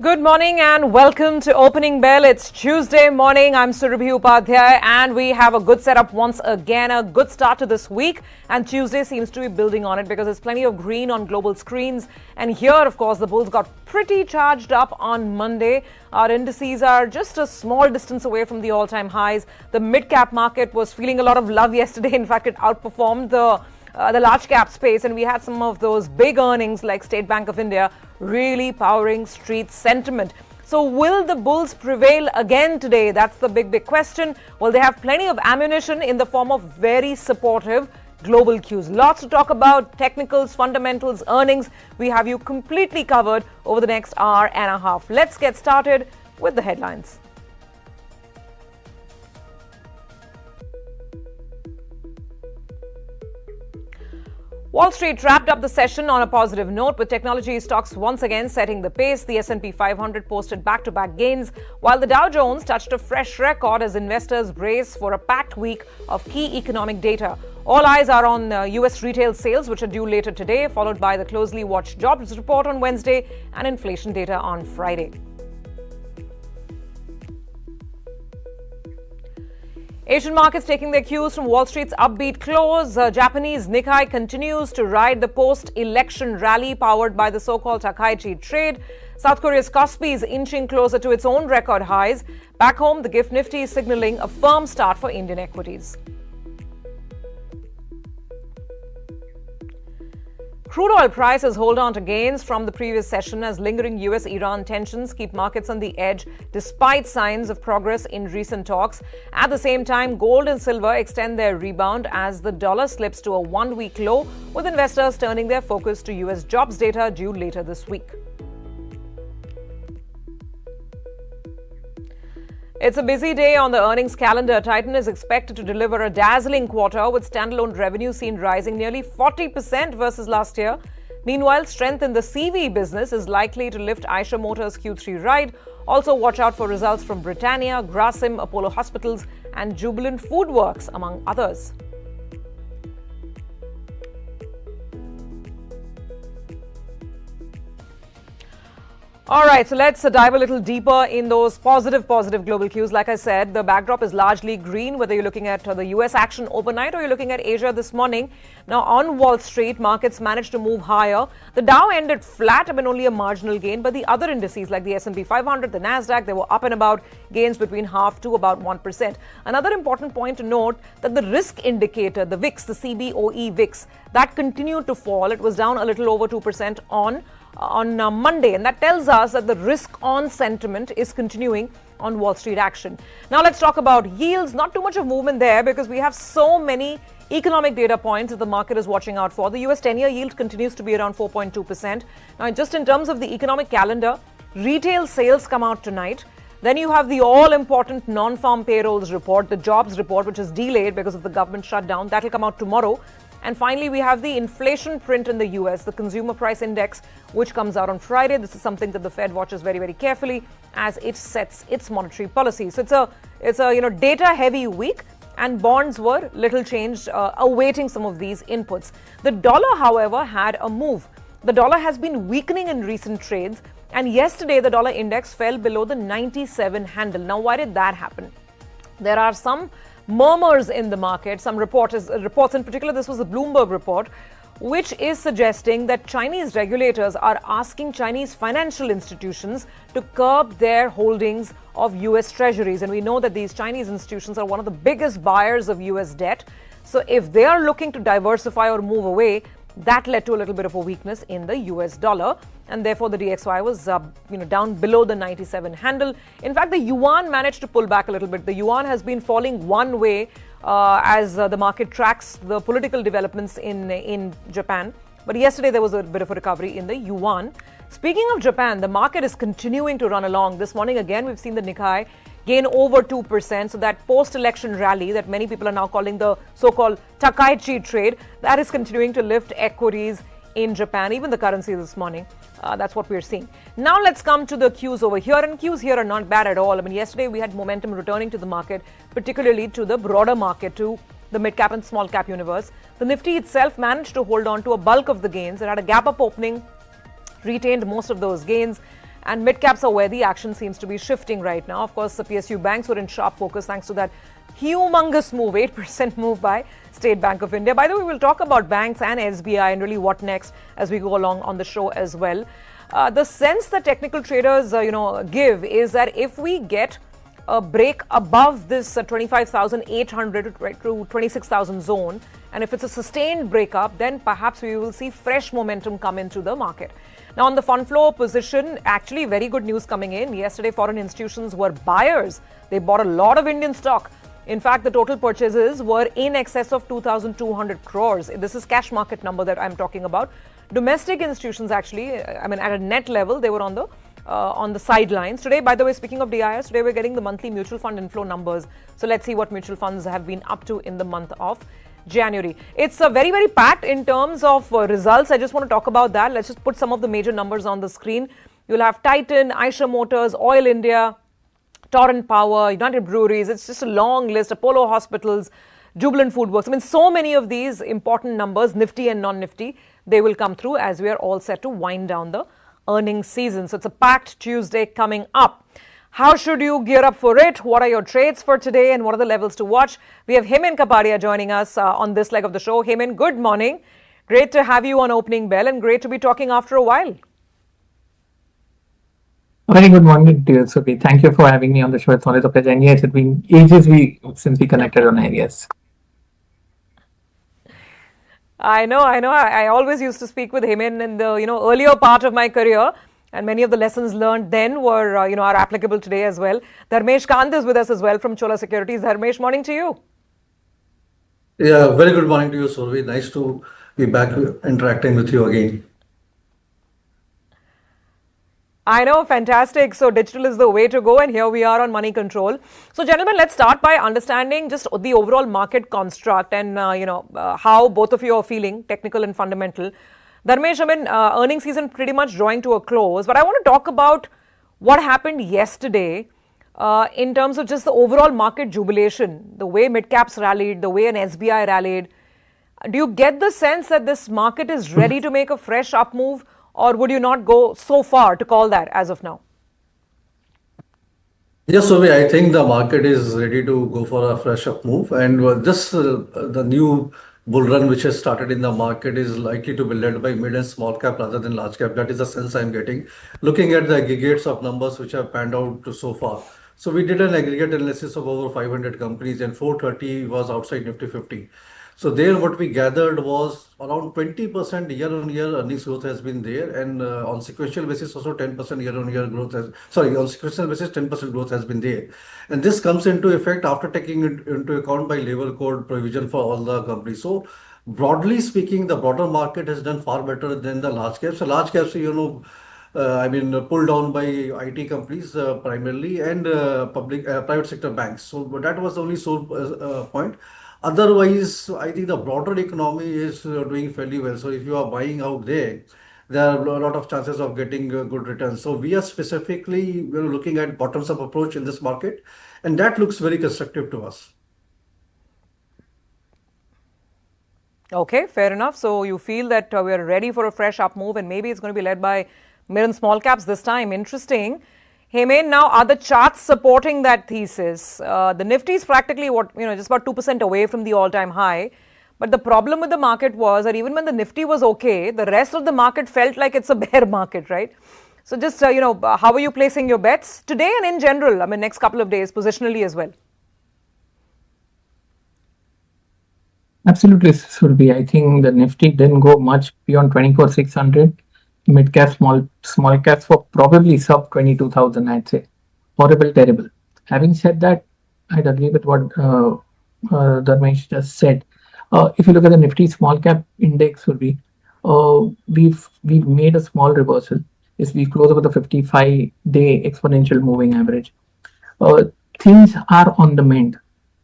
Good morning and welcome to Opening Bell. It's Tuesday morning. I'm Surabhi Upadhyay and we have a good setup once again, a good start to this week. And Tuesday seems to be building on it because there's plenty of green on global screens. And here, of course, the bulls got pretty charged up on Monday. Our indices are just a small distance away from the all-time highs. The mid-cap market was feeling a lot of love yesterday. In fact, it outperformed the large cap space, and we had some of those big earnings like State Bank of India really powering street sentiment. So will the bulls prevail again today? That's the big question. Well, they have plenty of ammunition in the form of very supportive global cues. Lots to talk about: technicals, fundamentals, earnings. We have you completely covered over the next hour and a half. Let's get started with the headlines. Wall Street wrapped up the session on a positive note, with technology stocks once again setting the pace. The S&P 500 posted back-to-back gains, while the Dow Jones touched a fresh record as investors brace for a packed week of key economic data. All eyes are on U.S. retail sales, which are due later today, followed by the closely watched jobs report on Wednesday and inflation data on Friday. Asian markets taking their cues from Wall Street's upbeat close. Japanese Nikkei continues to ride the post-election rally powered by the so-called Takaichi trade. South Korea's Kospi is inching closer to its own record highs. Back home, the GIFT Nifty is signaling a firm start for Indian equities. Crude oil prices hold on to gains from the previous session as lingering US-Iran tensions keep markets on the edge despite signs of progress in recent talks. At the same time, gold and silver extend their rebound as the dollar slips to a one-week low, with investors turning their focus to US jobs data due later this week. It's a busy day on the earnings calendar. Titan is expected to deliver a dazzling quarter, with standalone revenue seen rising nearly 40% versus last year. Meanwhile, strength in the CV business is likely to lift Eicher Motors' Q3 ride. Also, watch out for results from Britannia, Grasim, Apollo Hospitals, and Jubilant Foodworks, among others. All right, so let's dive a little deeper in those positive global cues. Like I said, the backdrop is largely green, whether you're looking at the US action overnight or you're looking at Asia this morning. Now, on Wall Street, markets managed to move higher. The Dow ended flat, only a marginal gain, but the other indices like the S&P 500, the Nasdaq, they were up and about, gains between half to about 1%. Another important point to note that the risk indicator, the VIX, the CBOE VIX, that continued to fall. It was down a little over 2% on Monday, and that tells us that the risk-on sentiment is continuing on Wall Street action. Now let's talk about yields. Not too much of movement there because we have so many economic data points that the market is watching out for. The US 10-year yield continues to be around 4.2%. Now, just in terms of the economic calendar, retail sales come out tonight. Then you have the all-important non-farm payrolls report, the jobs report, which is delayed because of the government shutdown. That will come out tomorrow. And finally, we have the inflation print in the US, the consumer price index, which comes out on Friday. This is something that the Fed watches very carefully as it sets its monetary policy. So it's a data-heavy week, and bonds were little changed, awaiting some of these inputs. The dollar, however, had a move. The dollar has been weakening in recent trades, and yesterday the dollar index fell below the 97 handle. Now, why did that happen? There are some murmurs in the market, some reports in particular, this was a Bloomberg report, which is suggesting that Chinese regulators are asking Chinese financial institutions to curb their holdings of US treasuries. And we know that these Chinese institutions are one of the biggest buyers of US debt. So if they are looking to diversify or move away, that led to a little bit of a weakness in the US dollar, and therefore the DXY was down below the 97 handle. In fact, the yuan managed to pull back a little bit. The yuan has been falling one way as the market tracks the political developments in Japan. But yesterday there was a bit of a recovery in the yuan. Speaking of Japan, the market is continuing to run along. This morning again, we've seen the Nikkei gain over 2%. So that post-election rally that many people are now calling the so-called Takaichi trade, that is continuing to lift equities in Japan, even the currency this morning. That's what we're seeing. Now let's come to the cues over here, and cues here are not bad at all. Yesterday we had momentum returning to the market, particularly to the broader market, to the mid-cap and small-cap universe. The Nifty itself managed to hold on to a bulk of the gains. It had a gap-up opening, retained most of those gains. And mid-caps are where the action seems to be shifting right now. Of course, the PSU banks were in sharp focus thanks to that humongous move, 8% move by State Bank of India. By the way, we'll talk about banks and SBI and really what next as we go along on the show as well. The sense that technical traders, give is that if we get a break above this 25,800 to 26,000 zone, and if it's a sustained breakup, then perhaps we will see fresh momentum come into the market. Now, on the fund flow position, actually very good news coming in. Yesterday, foreign institutions were buyers. They bought a lot of Indian stock. In fact, the total purchases were in excess of 2,200 crores. This is cash market number that I'm talking about. Domestic institutions actually, at a net level, they were on the sidelines. Today, by the way, speaking of DIS, today we're getting the monthly mutual fund inflow numbers. So let's see what mutual funds have been up to in the month of January. It's a very, very packed in terms of results. I just want to talk about that. Let's just put some of the major numbers on the screen. You'll have Titan, Eicher Motors, Oil India, Torrent Power, United Breweries. It's just a long list. Apollo Hospitals, Jubilant Foodworks. So many of these important numbers, Nifty and non-Nifty, they will come through as we are all set to wind down the earnings season. So it's a packed Tuesday coming up. How should you gear up for it? What are your trades for today and what are the levels to watch? We have Hemen Kapadia joining us on this leg of the show. Hemen, good morning. Great to have you on Opening Bell and great to be talking after a while. Very good morning, dear Subi. Thank you for having me on the show. It's always a pleasure. And yes, it's been ages since we connected on areas. I know. I always used to speak with Hemen in the earlier part of my career. And many of the lessons learned then were, are applicable today as well. Dharmesh Kant is with us as well from Chola Securities. Dharmesh, morning to you. Yeah, very good morning to you, Survi. Nice to be back interacting with you again. I know, fantastic. So digital is the way to go and here we are on Moneycontrol. So gentlemen, let's start by understanding just the overall market construct and, how both of you are feeling, technical and fundamental. Dharmesh, earnings season pretty much drawing to a close, but I want to talk about what happened yesterday in terms of just the overall market jubilation, the way mid-caps rallied, the way an SBI rallied. Do you get the sense that this market is ready to make a fresh up move, or would you not go so far to call that as of now? Yes, Survi, I think the market is ready to go for a fresh up move, and the new bull run which has started in the market is likely to be led by mid and small cap rather than large cap. That is the sense I'm getting. Looking at the aggregates of numbers which have panned out so far. So we did an aggregate analysis of over 500 companies and 430 was outside Nifty 50. So there what we gathered was around 20% year-on-year earnings growth has been there, and on sequential basis also 10% year-on-year growth on sequential basis 10% growth has been there. And this comes into effect after taking it into account by labor code provision for all the companies. So broadly speaking, the broader market has done far better than the large caps. So large caps, pulled down by IT companies primarily and private sector banks. So that was the only sole point. Otherwise, I think the broader economy is doing fairly well. So if you are buying out there are a lot of chances of getting good returns. So we are specifically looking at bottoms up approach in this market, and that looks very constructive to us. Okay, fair enough. So you feel that we are ready for a fresh up move and maybe it's going to be led by mid and small caps this time. Interesting. Hemen, now are the charts supporting that thesis? The Nifty is practically just about 2% away from the all-time high. But the problem with the market was that even when the Nifty was okay, the rest of the market felt like it's a bear market, right? So just, how are you placing your bets today and in general, next couple of days, positionally as well? Absolutely, Surbi. I think the Nifty didn't go much beyond 24,600. Mid cap, small caps were probably sub 22,000, I'd say. Horrible, terrible. Having said that, I'd agree with what Dharmesh just said. If you look at the Nifty small cap index, Surbi, we've made a small reversal. We close over the 55-day exponential moving average. Things are on the mend.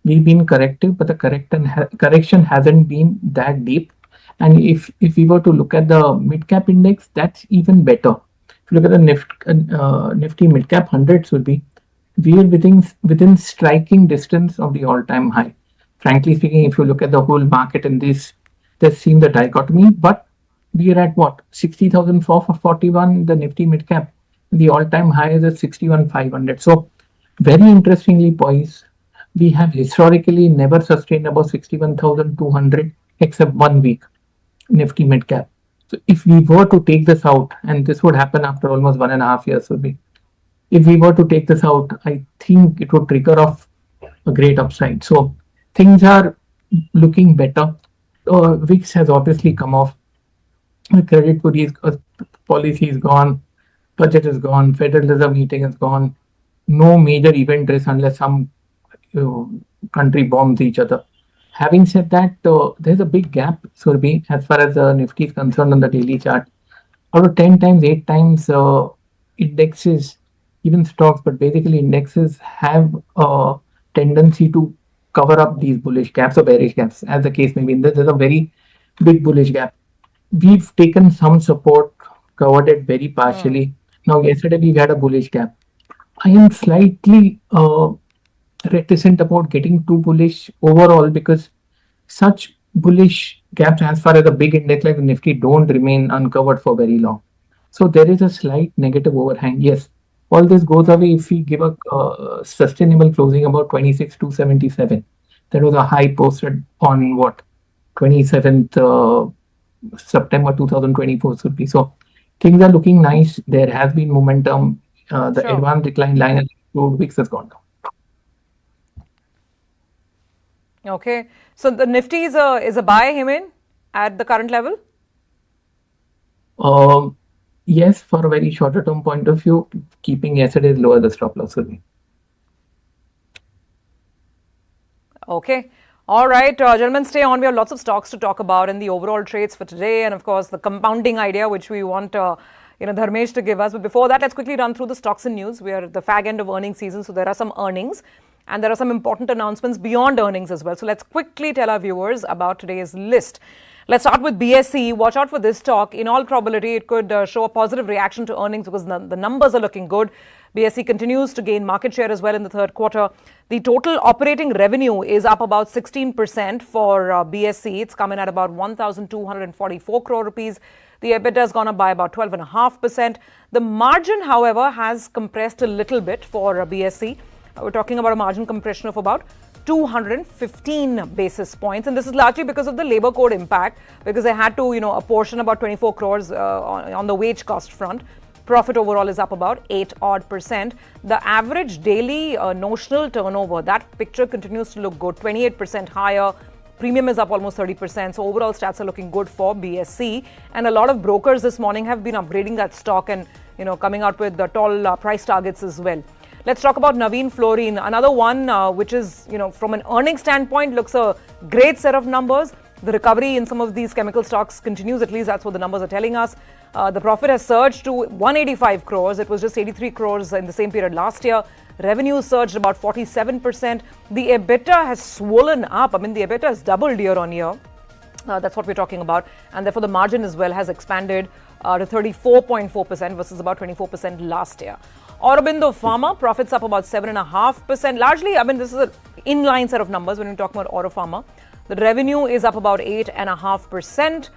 We've been corrective, but the correction hasn't been that deep. And if we were to look at the mid-cap index, that's even better. If you look at the Nifty mid-cap 100s we are within striking distance of the all-time high. Frankly speaking, if you look at the whole market in this, there's seen the dichotomy, but we are at what? 60,041, the Nifty mid-cap. The all-time high is at 61,500. So very interestingly poised. We have historically never sustained above 61,200 except 1 week Nifty mid cap. So if we were to take this out, and this would happen after almost 1.5 years, would be if we were to take this out, I think it would trigger off a great upside. So things are looking better. VIX has obviously come off. The credit policy is gone. Budget is gone. Federal Reserve meeting is gone. No major event risk unless some country bombs each other. Having said that, there's a big gap, Surbi, as far as Nifty is concerned on the daily chart. Out of 10 times, 8 times, indexes, even stocks, but basically indexes have a tendency to cover up these bullish gaps or bearish gaps, as the case may be. There's a very big bullish gap. We've taken some support, covered it very partially. Now, yesterday we had a bullish gap. I am slightly reticent about getting too bullish overall because such bullish gaps as far as a big index like the Nifty don't remain uncovered for very long. So there is a slight negative overhang. Yes, all this goes away if we give a sustainable closing about 26,277. That was a high posted on what 27th September 2024 should be. So things are looking nice. There has been momentum. The advanced decline line at 2 weeks has gone down. Okay, so the Nifty is a buy, Himen, at the current level? Yes, for a very shorter term point of view, keeping yesterday's lower the stop loss will be. Okay. All right, gentlemen, stay on. We have lots of stocks to talk about and the overall trades for today, and of course the compounding idea which we want Dharmesh to give us. But before that, let's quickly run through the stocks and news. We are at the fag end of earnings season, so there are some earnings and there are some important announcements beyond earnings as well. So let's quickly tell our viewers about today's list. Let's start with BSE. Watch out for this stock. In all probability, it could show a positive reaction to earnings because the numbers are looking good. BSE continues to gain market share as well in the third quarter. The total operating revenue is up about 16% for BSE. It's coming at about 1,244 crore rupees. The EBITDA has gone up by about 12.5%. The margin, however, has compressed a little bit for BSE. We're talking about a margin compression of about 215 basis points, and this is largely because of the labor code impact, because they had to apportion about 24 crores on the wage cost front. Profit overall is up about 8% The average daily notional turnover, that picture continues to look good, 28% higher. Premium is up almost 30%. So overall stats are looking good for BSE, and a lot of brokers this morning have been upgrading that stock and coming out with the tall price targets as well. Let's talk about Navin Fluorine, another one which is, from an earnings standpoint, looks a great set of numbers. The recovery in some of these chemical stocks continues, at least that's what the numbers are telling us. The profit has surged to 185 crores. It was just 83 crores in the same period last year. Revenue surged about 47%. The EBITDA has swollen up. I mean, the EBITDA has doubled year on year. That's what we're talking about. And therefore, the margin as well has expanded to 34.4% versus about 24% last year. Aurobindo Pharma, profits up about 7.5%. Largely, I mean, this is an inline set of numbers when we talk about Auro Pharma. The revenue is up about 8.5%.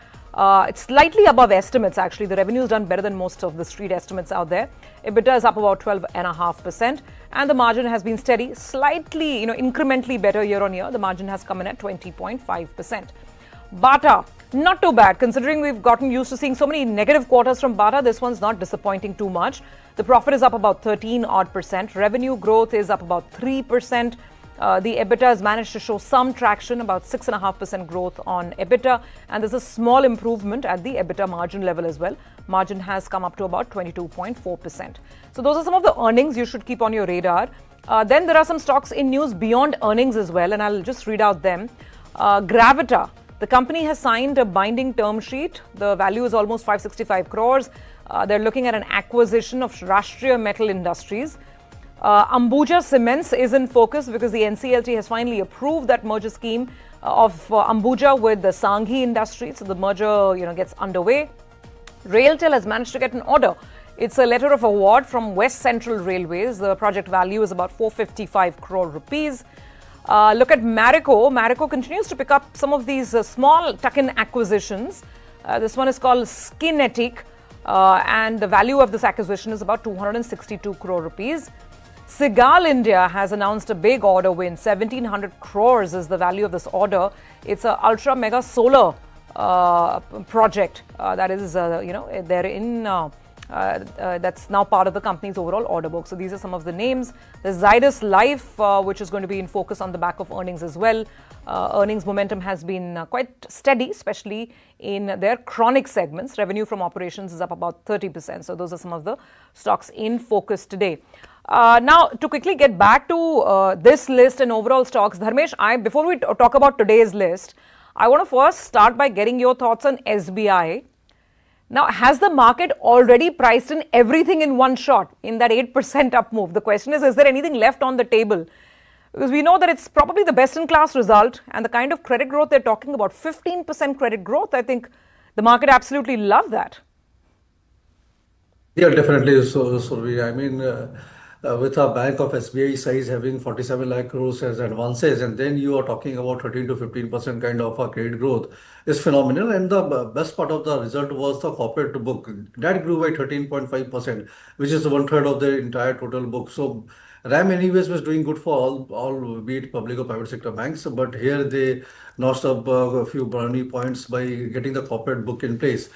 It's slightly above estimates, actually. The revenue is done better than most of the street estimates out there. EBITDA is up about 12.5%. And the margin has been steady, slightly, incrementally better year on year. The margin has come in at 20.5%. Bata, not too bad, considering we've gotten used to seeing so many negative quarters from Bata. This one's not disappointing too much. The profit is up about 13%. Revenue growth is up about 3%. The EBITDA has managed to show some traction, about 6.5% growth on EBITDA. And there's a small improvement at the EBITDA margin level as well. Margin has come up to about 22.4%. So those are some of the earnings you should keep on your radar. Then there are some stocks in news beyond earnings as well, and I'll just read out them. Gravita. The company has signed a binding term sheet. The value is almost 565 crores. They're looking at an acquisition of Rashtriya Metal Industries. Ambuja Cements is in focus because the NCLT has finally approved that merger scheme of Ambuja with the Sanghi industry. So the merger, gets underway. RailTel has managed to get an order. It's a letter of award from West Central Railways. The project value is about 455 crore rupees. Look at Marico. Marico continues to pick up some of these small tuck-in acquisitions. This one is called Skinetic. and the value of this acquisition is about 262 crore rupees. Segal India has announced a big order win. 1700 crores is the value of this order. It's a ultra mega solar project that is, they're in. That's now part of the company's overall order book. So these are some of the names. There's Zydus Life, which is going to be in focus on the back of earnings as well. Earnings momentum has been quite steady, especially in their chronic segments. Revenue from operations is up about 30%. So those are some of the stocks in focus today. Now, to quickly get back to this list and overall stocks, Dharmesh, before we talk about today's list, I want to first start by getting your thoughts on SBI. Now, has the market already priced in everything in one shot in that 8% up move? The question is there anything left on the table? Because we know that it's probably the best-in-class result, and the kind of credit growth they're talking about, 15% credit growth, I think the market absolutely love that. Yeah, definitely. So I mean, with a bank of SBI size having 47 lakh crores as advances, and then you are talking about 13 to 15% kind of a credit growth is phenomenal. And the best part of the result was the corporate book that grew by 13.5%, which is one third of the entire total book. So RAM anyways was doing good for all be it public or private sector banks, but here they notched up a few brownie points by getting the corporate book in place.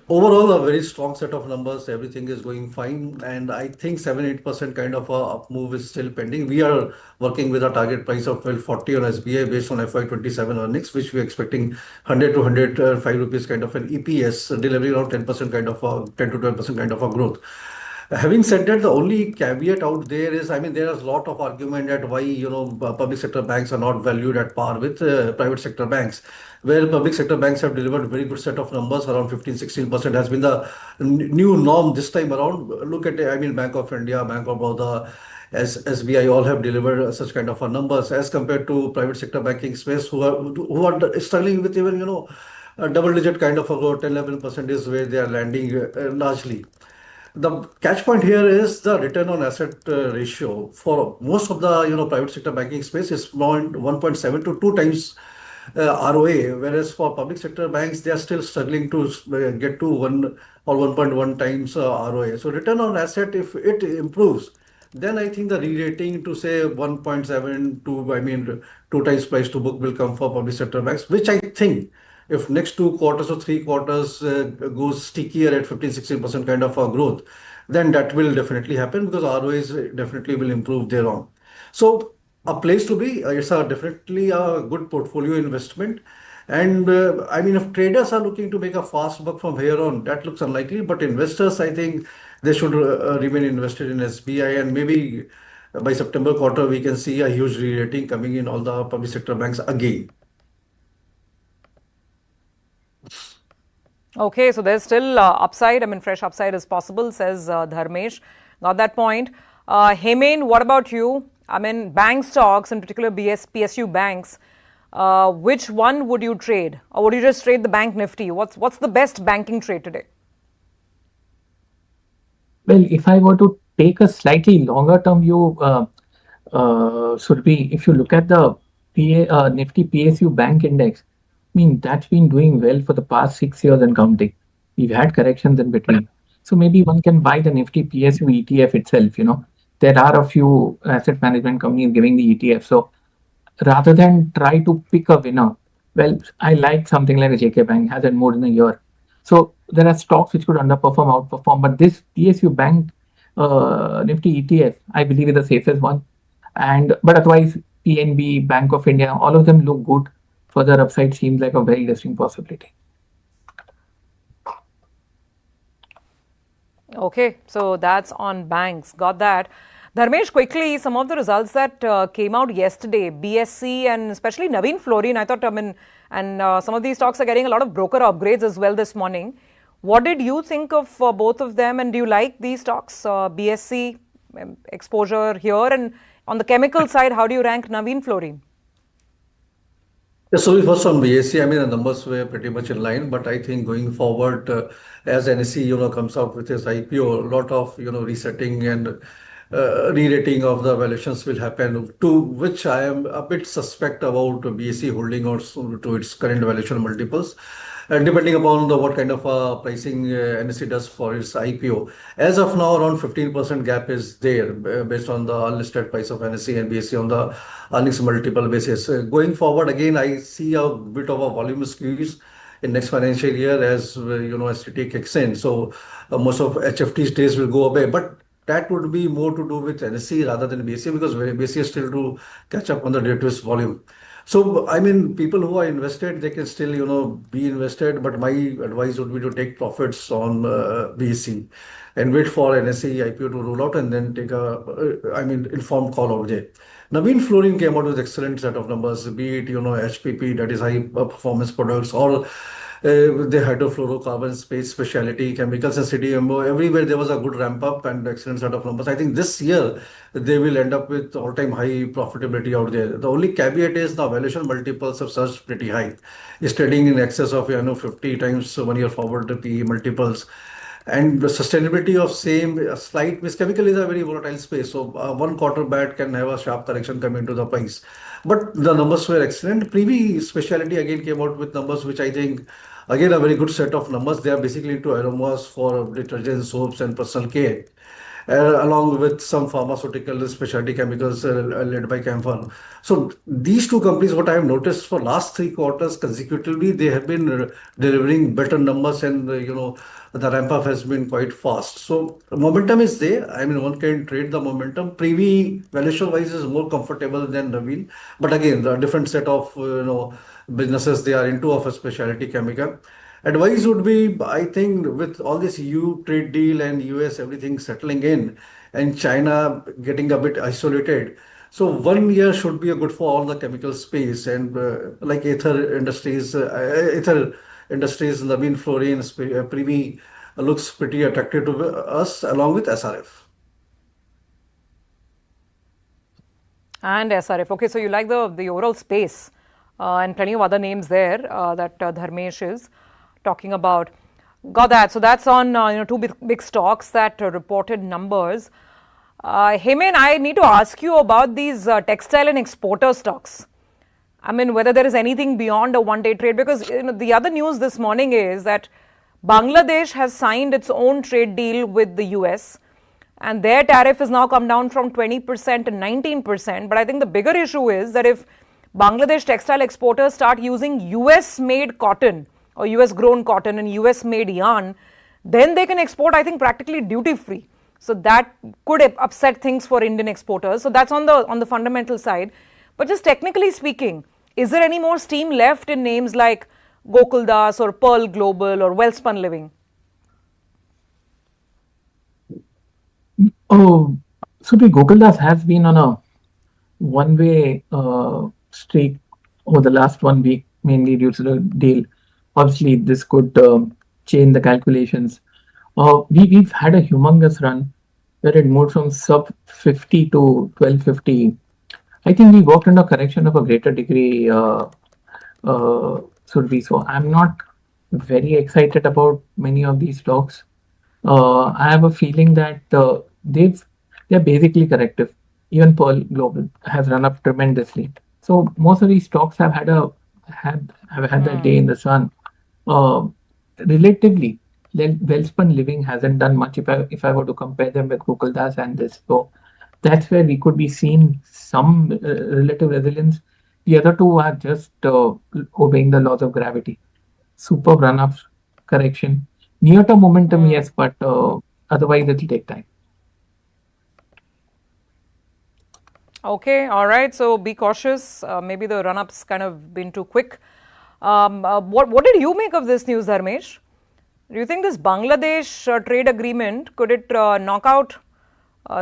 Overall, a very strong set of numbers. Everything is going fine, and I think 7-8% kind of a up move is still pending. We are working with a target price of 1240 on SBI based on FY27 earnings, which we are expecting 100 to 105 rupees kind of an EPS, delivering around 10% kind of a 10 to 12% kind of a growth. Having said that, the only caveat out there is, I mean, there is a lot of argument that why, public sector banks are not valued at par with private sector banks, where public sector banks have delivered very good set of numbers, around 15-16% has been the new norm this time around. Look at, I mean, Bank of India, Bank of Baroda, as SBI all have delivered such kind of a numbers as compared to private sector banking space who are struggling with even, a double digit kind of a growth, 10-11% is where they are landing largely. The catch point here is the return on asset ratio for most of the private sector banking space is around 1.7 to 2 times ROA, whereas for public sector banks they are still struggling to get to 1 or 1.1 times ROA. So return on asset, if it improves, then I think the re-rating to say 1.7 to, I mean, 2 times price to book will come for public sector banks, which I think if next 2 quarters or 3 quarters goes stickier at 15-16% kind of a growth, then that will definitely happen because ROAs definitely will improve thereon. So a place to be, it's definitely a good portfolio investment. And I mean, if traders are looking to make a fast buck from here on, that looks unlikely. But investors, I think they should remain invested in SBI, and maybe by September quarter, we can see a huge re-rating coming in all the public sector banks again. Okay, so there's still upside. I mean, fresh upside is possible, says Dharmesh. Got that point. Hemain, what about you? I mean, bank stocks, in particular PSU banks, which one would you trade? Or would you just trade the bank Nifty? What's the best banking trade today? Well, if I were to take a slightly longer term view, should be, if you look at the Nifty PSU bank index, I mean, that's been doing well for the past 6 years and counting. We've had corrections in between. So maybe one can buy the Nifty PSU ETF itself, There are a few asset management companies giving the ETF. So rather than try to pick a winner, well, I like something like a JK Bank, hasn't moved in a year. So there are stocks which could underperform, outperform, but this PSU Bank Nifty ETF, I believe is the safest one. But otherwise, PNB, Bank of India, all of them look good. Further upside seems like a very distinct possibility. Okay, so that's on banks. Got that. Dharmesh, quickly, some of the results that came out yesterday, BSC and especially Navin Fluorine, I thought, and some of these stocks are getting a lot of broker upgrades as well this morning. What did you think of both of them, and do you like these stocks, BSC exposure here, and on the chemical side, how do you rank Navin Fluorine? Yeah, so first on BSC, I mean, the numbers were pretty much in line, but I think going forward, as NSE, comes out with its IPO, a lot of, resetting and re-rating of the valuations will happen, to which I am a bit suspect about BSC holding on to its current valuation multiples. depending upon what kind of pricing NSE does for its IPO. As of now, around 15% gap is there based on the unlisted price of NSE and BSE on the earnings multiple basis. Going forward, again, I see a bit of a volume squeeze in next financial year as STT kicks in. So most of HFT days will go away, but that would be more to do with NSE rather than BSE because BSE is still to catch up on the derivatives volume. So, I mean, people who are invested, they can still, be invested. But my advice would be to take profits on BSE and wait for NSE IPO to roll out and then take informed call out there. Naveen Fluorine came out with excellent set of numbers, be it, HPP, that is high performance products, or the hydrofluorocarbon space specialty chemicals and CDMO. Everywhere there was a good ramp up and excellent set of numbers. I think this year they will end up with all-time high profitability out there. The only caveat is the valuation multiples have surged pretty high. It's trading in excess of 50 times 1 year forward PE multiples. And the sustainability of same a slight miss. Chemical is a very volatile space, so one quarter bad can have a sharp correction come into the price. But the numbers were excellent. Privi Specialty again came out with numbers which I think again a very good set of numbers. They are basically into aromas for detergents, soaps, and personal care along with some pharmaceutical specialty chemicals led by Camphor. So these two companies, what I have noticed for last 3 quarters consecutively, they have been delivering better numbers, and the ramp up has been quite fast. So momentum is there. I mean, one can trade the momentum. Privi valuation wise is more comfortable than Naveen, but again, the different set of businesses they are into of a specialty chemical. Advice would be, I think, with all this EU trade deal and US everything settling in and China getting a bit isolated. So 1 year should be a good for all the chemical space and like ether industries, Naveen Fluorine, Primi looks pretty attractive to us along with SRF. And SRF. Okay, so you like the overall space and plenty of other names there that Dharmesh is talking about. Got that. So that's on two big stocks that reported numbers. Heyman, I need to ask you about these textile and exporter stocks. I mean, whether there is anything beyond a one-day trade, because the other news this morning is that Bangladesh has signed its own trade deal with the US, and their tariff has now come down from 20% to 19%. But I think the bigger issue is that if Bangladesh textile exporters start using US-made cotton or US-grown cotton and US-made yarn, then they can export, I think, practically duty-free. So that could upset things for Indian exporters. So that's on the fundamental side. But just technically speaking, is there any more steam left in names like Gokuldas or Pearl Global or Wellspun Living? Oh, so the Gokuldas has been on a one-way streak over the last 1 week, mainly due to the deal. Obviously, this could change the calculations. We've had a humongous run where it moved from sub 50 to 1250. I think we worked under correction of a greater degree, Surabhi. So I'm not very excited about many of these stocks. I have a feeling that they're basically corrective. Even Pearl Global has run up tremendously. So most of these stocks have had that day in the sun. Relatively, Wellspun Living hasn't done much if I were to compare them with Gokuldas and this. So that's where we could be seeing some relative resilience. The other two are just obeying the laws of gravity. Super run-ups, correction. Near-term momentum, yes, but otherwise it'll take time. Okay, all right. So be cautious. Maybe the run-up's kind of been too quick. What did you make of this news, Dharmesh? Do you think this Bangladesh trade agreement, could it knock out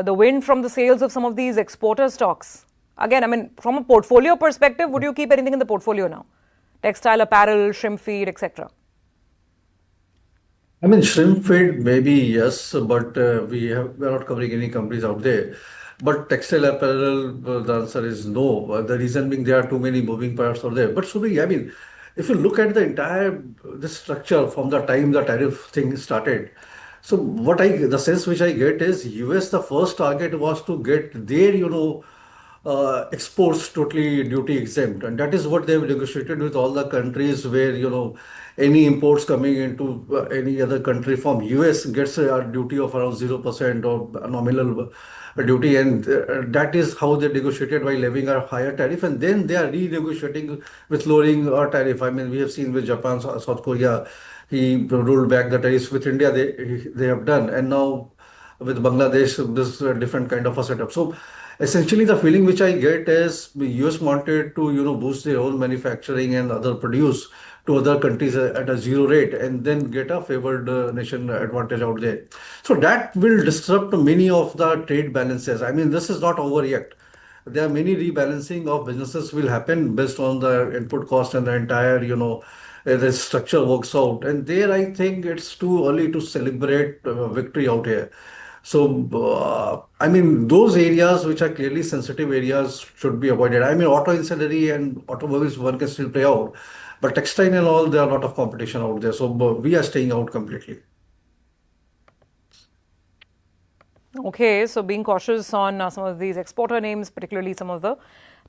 the wind from the sails of some of these exporter stocks? Again, I mean, from a portfolio perspective, would you keep anything in the portfolio now? Textile, apparel, shrimp feed, etc. I mean, shrimp feed, maybe yes, but we're not covering any companies out there. But textile apparel, the answer is no. The reason being there are too many moving parts out there. But Subi, I mean, if you look at the entire the structure from the time the tariff thing started, so the sense which I get is US, the first target was to get their, exports totally duty exempt, and that is what they've negotiated with all the countries where any imports coming into any other country from US gets a duty of around 0% or a nominal duty, and that is how they negotiated by levying a higher tariff, and then they are renegotiating with lowering our tariff. I mean, we have seen with Japan, South Korea, he rolled back the tariffs. With India, they have done, and now with Bangladesh, this is a different kind of a setup. So essentially, the feeling which I get is the US wanted to, boost their own manufacturing and other produce to other countries at a zero rate, and then get a favored nation advantage out there. So that will disrupt many of the trade balances. I mean, this is not over yet. There are many rebalancing of businesses will happen based on the input cost and the entire, the structure works out. And there, I think it's too early to celebrate victory out here. So, I mean, those areas which are clearly sensitive areas should be avoided. I mean, auto ancillary and automobiles one can still play out, but textile and all, there are a lot of competition out there. So, we are staying out completely. Okay, so being cautious on some of these exporter names, particularly some of the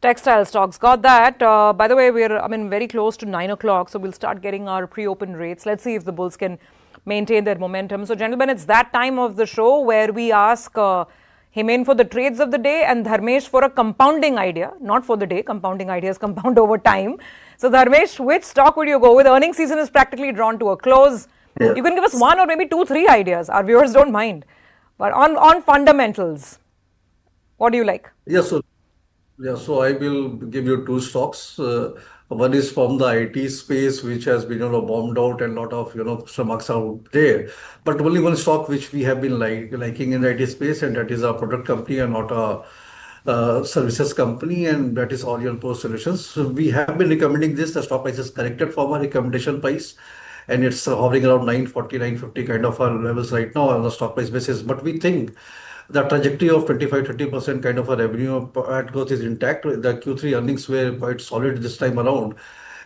textile stocks. Got that. By the way, we're very close to 9 o'clock, so we'll start getting our pre-open rates. Let's see if the bulls can maintain their momentum. So, gentlemen, it's that time of the show where we ask Himen for the trades of the day and Dharmesh for a compounding idea. Not for the day, compounding ideas compound over time. So, Dharmesh, which stock would you go with? Earnings season is practically drawn to a close. Yeah. You can give us one or maybe 2, 3 ideas. Our viewers don't mind. But on fundamentals, what do you like? So I will give you two stocks. One is from the IT space, which has been, bombed out and a lot of, stomachs out there. But only one stock which we have been liking in the IT space, and that is a product company and not a services company, and that is Orient Pro Solutions. So we have been recommending this. The stock price is corrected from our recommendation price, and it's hovering around 940, 950 kind of levels right now on the stock price basis. But we think the trajectory of 25-30% kind of a revenue growth is intact. The Q3 earnings were quite solid this time around.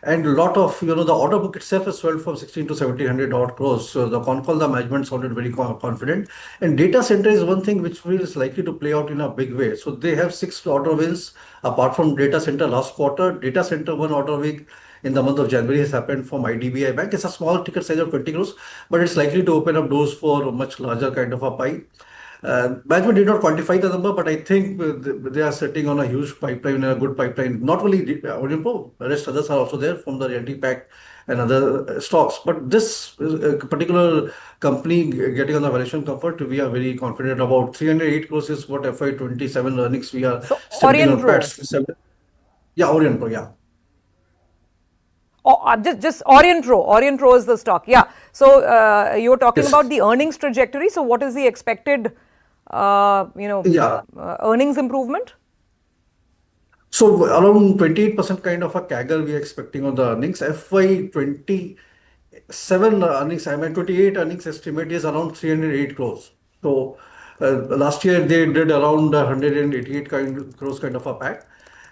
And a lot of, the order book itself has swelled from 16 to 1700 odd crores. So the con call, the management sounded very confident. And data center is one thing which is likely to play out in a big way. So they have 6 order wins apart from data center last quarter. Data center one order win in the month of January has happened from IDBI Bank. It's a small ticket size of 20 crores, but it's likely to open up doors for a much larger kind of a pie. Management did not quantify the number, but I think they are sitting on a huge pipeline, a good pipeline. Not only Olimpo, the rest others are also there from the Realty Pack and other stocks. But this particular company getting on the valuation comfort, we are very confident about. 308 crores is what FY27 earnings we are So, estimating Orient on Pro. PATs. Yeah, Orient Pro, yeah. Oh, just Orient Pro. Orient Pro is the stock. Yeah. So you were talking Yes. about the earnings trajectory. So what is the expected, Yeah. earnings improvement? So around 28% kind of a CAGR we are expecting on the earnings. FY27 earnings, I mean 28 earnings estimate is around 308 crores. So last year they did around 188 crores kind of a pack,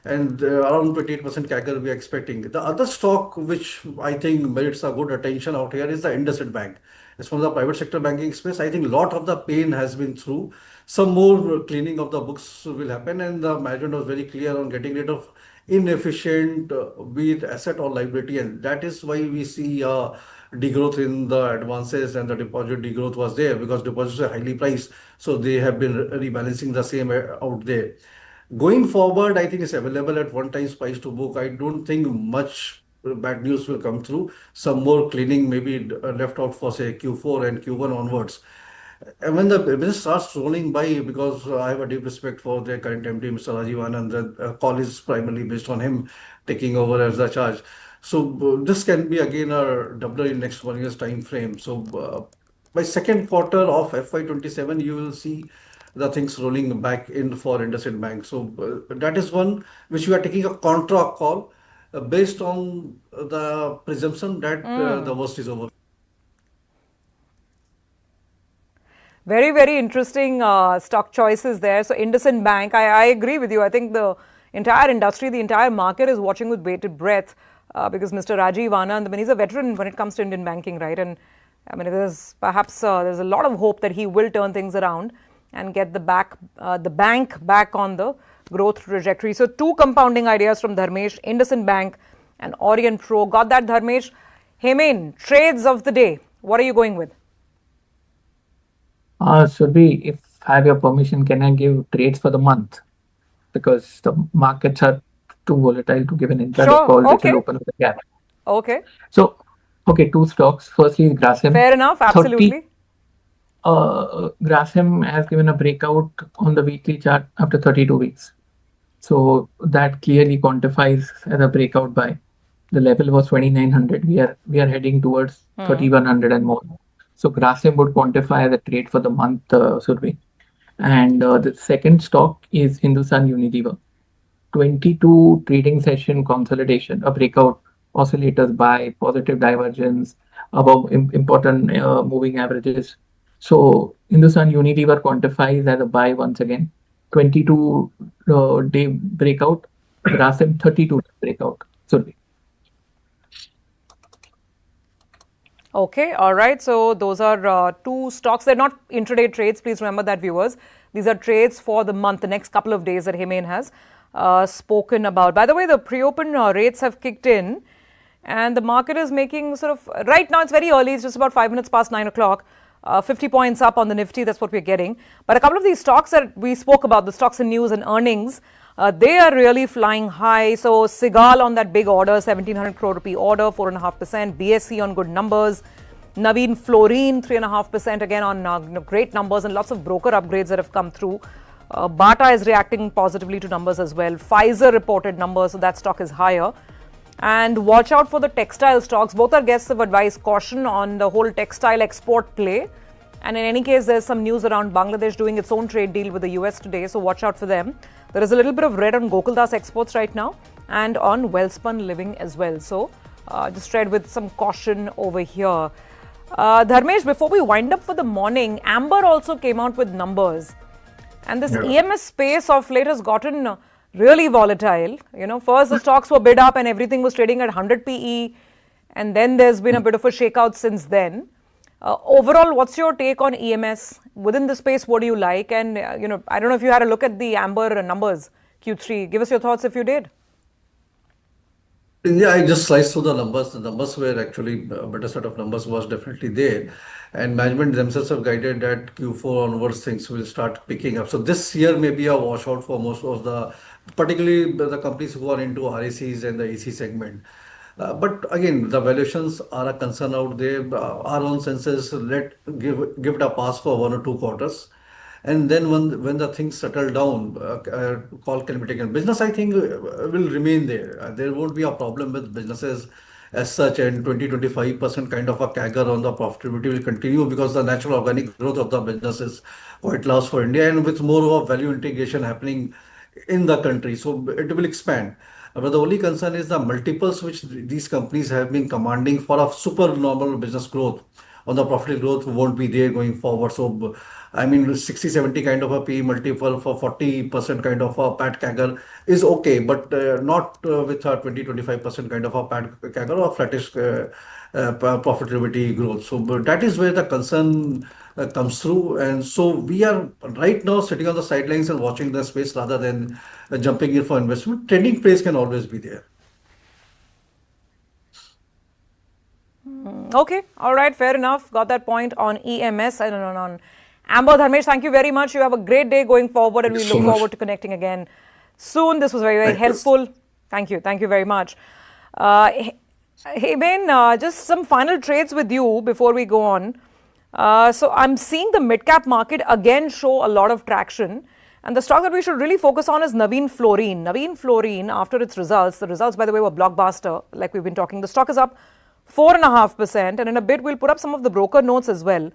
and around 28% CAGR we are expecting. The other stock which I think merits a good attention out here is the IndusInd Bank. It's from the private sector banking space. I think a lot of the pain has been through. Some more cleaning of the books will happen, and the management was very clear on getting rid of inefficient, be it asset or liability, and that is why we see degrowth in the advances, and the deposit degrowth was there because deposits are highly priced. So they have been rebalancing the same out there. Going forward, I think it's available at one time's price to book. I don't think much bad news will come through. Some more cleaning may be left out for, say, Q4 and Q1 onwards. And when the business starts rolling by, because I have a deep respect for their current MD, Mr. Rajiv Anand, the call is primarily based on him taking over as the charge. So this can be again a doubler in next 1 year's time frame. So by second quarter of FY27, you will see the things rolling back in for IndusInd Bank. So that is one which we are taking a contra call based on the presumption that the worst is over. Very, very interesting stock choices there. So IndusInd Bank, I agree with you. I think the entire industry, the entire market is watching with bated breath because Mr. Rajiv Anand, I mean, he's a veteran when it comes to Indian banking, right? And I mean, there's a lot of hope that he will turn things around and get the bank back on the growth trajectory. So two compounding ideas from Dharmesh, IndusInd Bank and Orient Pro. Got that, Dharmesh? Hemant, trades of the day. What are you going with? Surbi, if I have your permission, can I give trades for the month? Because the markets are too volatile to give an intraday Sure, call, which okay. will open with a gap. Okay. So, okay, two stocks. Firstly, Grasim. Fair enough, absolutely. Grasim has given a breakout on the weekly chart after 32 weeks. So that clearly quantifies as a breakout buy. The level was 2900. We are heading towards 3100 and more. So Grasim would quantify as a trade for the month, Survey. And the second stock is Hindustan Unilever. 22 trading session consolidation, a breakout, oscillators buy, positive divergence, above important moving averages. So Hindustan Unilever quantifies as a buy once again. 22 day breakout, Grasim 32 breakout. Sorry. Okay, all right. So those are two stocks. They're not intraday trades. Please remember that, viewers. These are trades for the month, the next couple of days that Hemant has spoken about. By the way, the pre-open rates have kicked in and the market is making sort of, right now it's very early, it's just about 5 minutes past 9 o'clock. 50 points up on the Nifty, that's what we're getting. But a couple of these stocks that we spoke about, the stocks in news and earnings, they are really flying high. So Segal on that big order, 1700 crore rupee order, 4.5%. BSC on good numbers. Naveen Fluorine, 3.5% again on great numbers and lots of broker upgrades that have come through. Bata is reacting positively to numbers as well. Pfizer reported numbers, so that stock is higher. And watch out for the textile stocks. Both our guests have advised caution on the whole textile export play. And in any case, there's some news around Bangladesh doing its own trade deal with the US today, so watch out for them. There is a little bit of red on Gokuldas exports right now and on Wellspun Living as well. So just tread with some caution over here. Dharmesh, before we wind up for the morning, Amber also came out with numbers. And this EMS space of late has gotten really volatile. You know, first the stocks were bid up and everything was trading at 100 PE. And then there's been a bit of a shakeout since then. Overall, what's your take on EMS? Within the space, what do you like? And, I don't know if you had a look at the Amber numbers, Q3. Give us your thoughts if you did. Yeah, I just sliced through the numbers. The numbers were actually a better set of numbers was definitely there. And management themselves have guided that Q4 onwards things will start picking up. So this year may be a washout for most of particularly the companies who are into RACs and the AC segment. But again, the valuations are a concern out there. Our own senses give it a pass for 1 or 2 quarters. And then when the things settle down, call can be taken. Business, I think, will remain there. There won't be a problem with businesses as such, and 20-25% kind of a CAGR on the profitability will continue because the natural organic growth of the business is quite large for India, and with more of a value integration happening in the country, so it will expand. But the only concern is the multiples which these companies have been commanding for a super normal business growth on the profit growth won't be there going forward. So, I mean, 60-70 kind of a P multiple for 40% kind of a PAT CAGR is okay, but not with a 20-25% kind of a PAT CAGR or flattish profitability growth. So, but that is where the concern comes through. And so we are right now sitting on the sidelines and watching the space rather than jumping in for investment. Trading place can always be there. Okay, all right, fair enough. Got that point on EMS and on Amber. Dharmesh, thank you very much. You have a great day going forward and we look forward to connecting again soon. This was very, very helpful. Thank you. Thank you very much. Hey, Ben, just some final trades with you before we go on. So I'm seeing the mid-cap market again show a lot of traction. And the stock that we should really focus on is Naveen Fluorine. Naveen Fluorine, after its results, the results, by the way, were blockbuster, like we've been talking. The stock is up 4.5%, and in a bit, we'll put up some of the broker notes as well.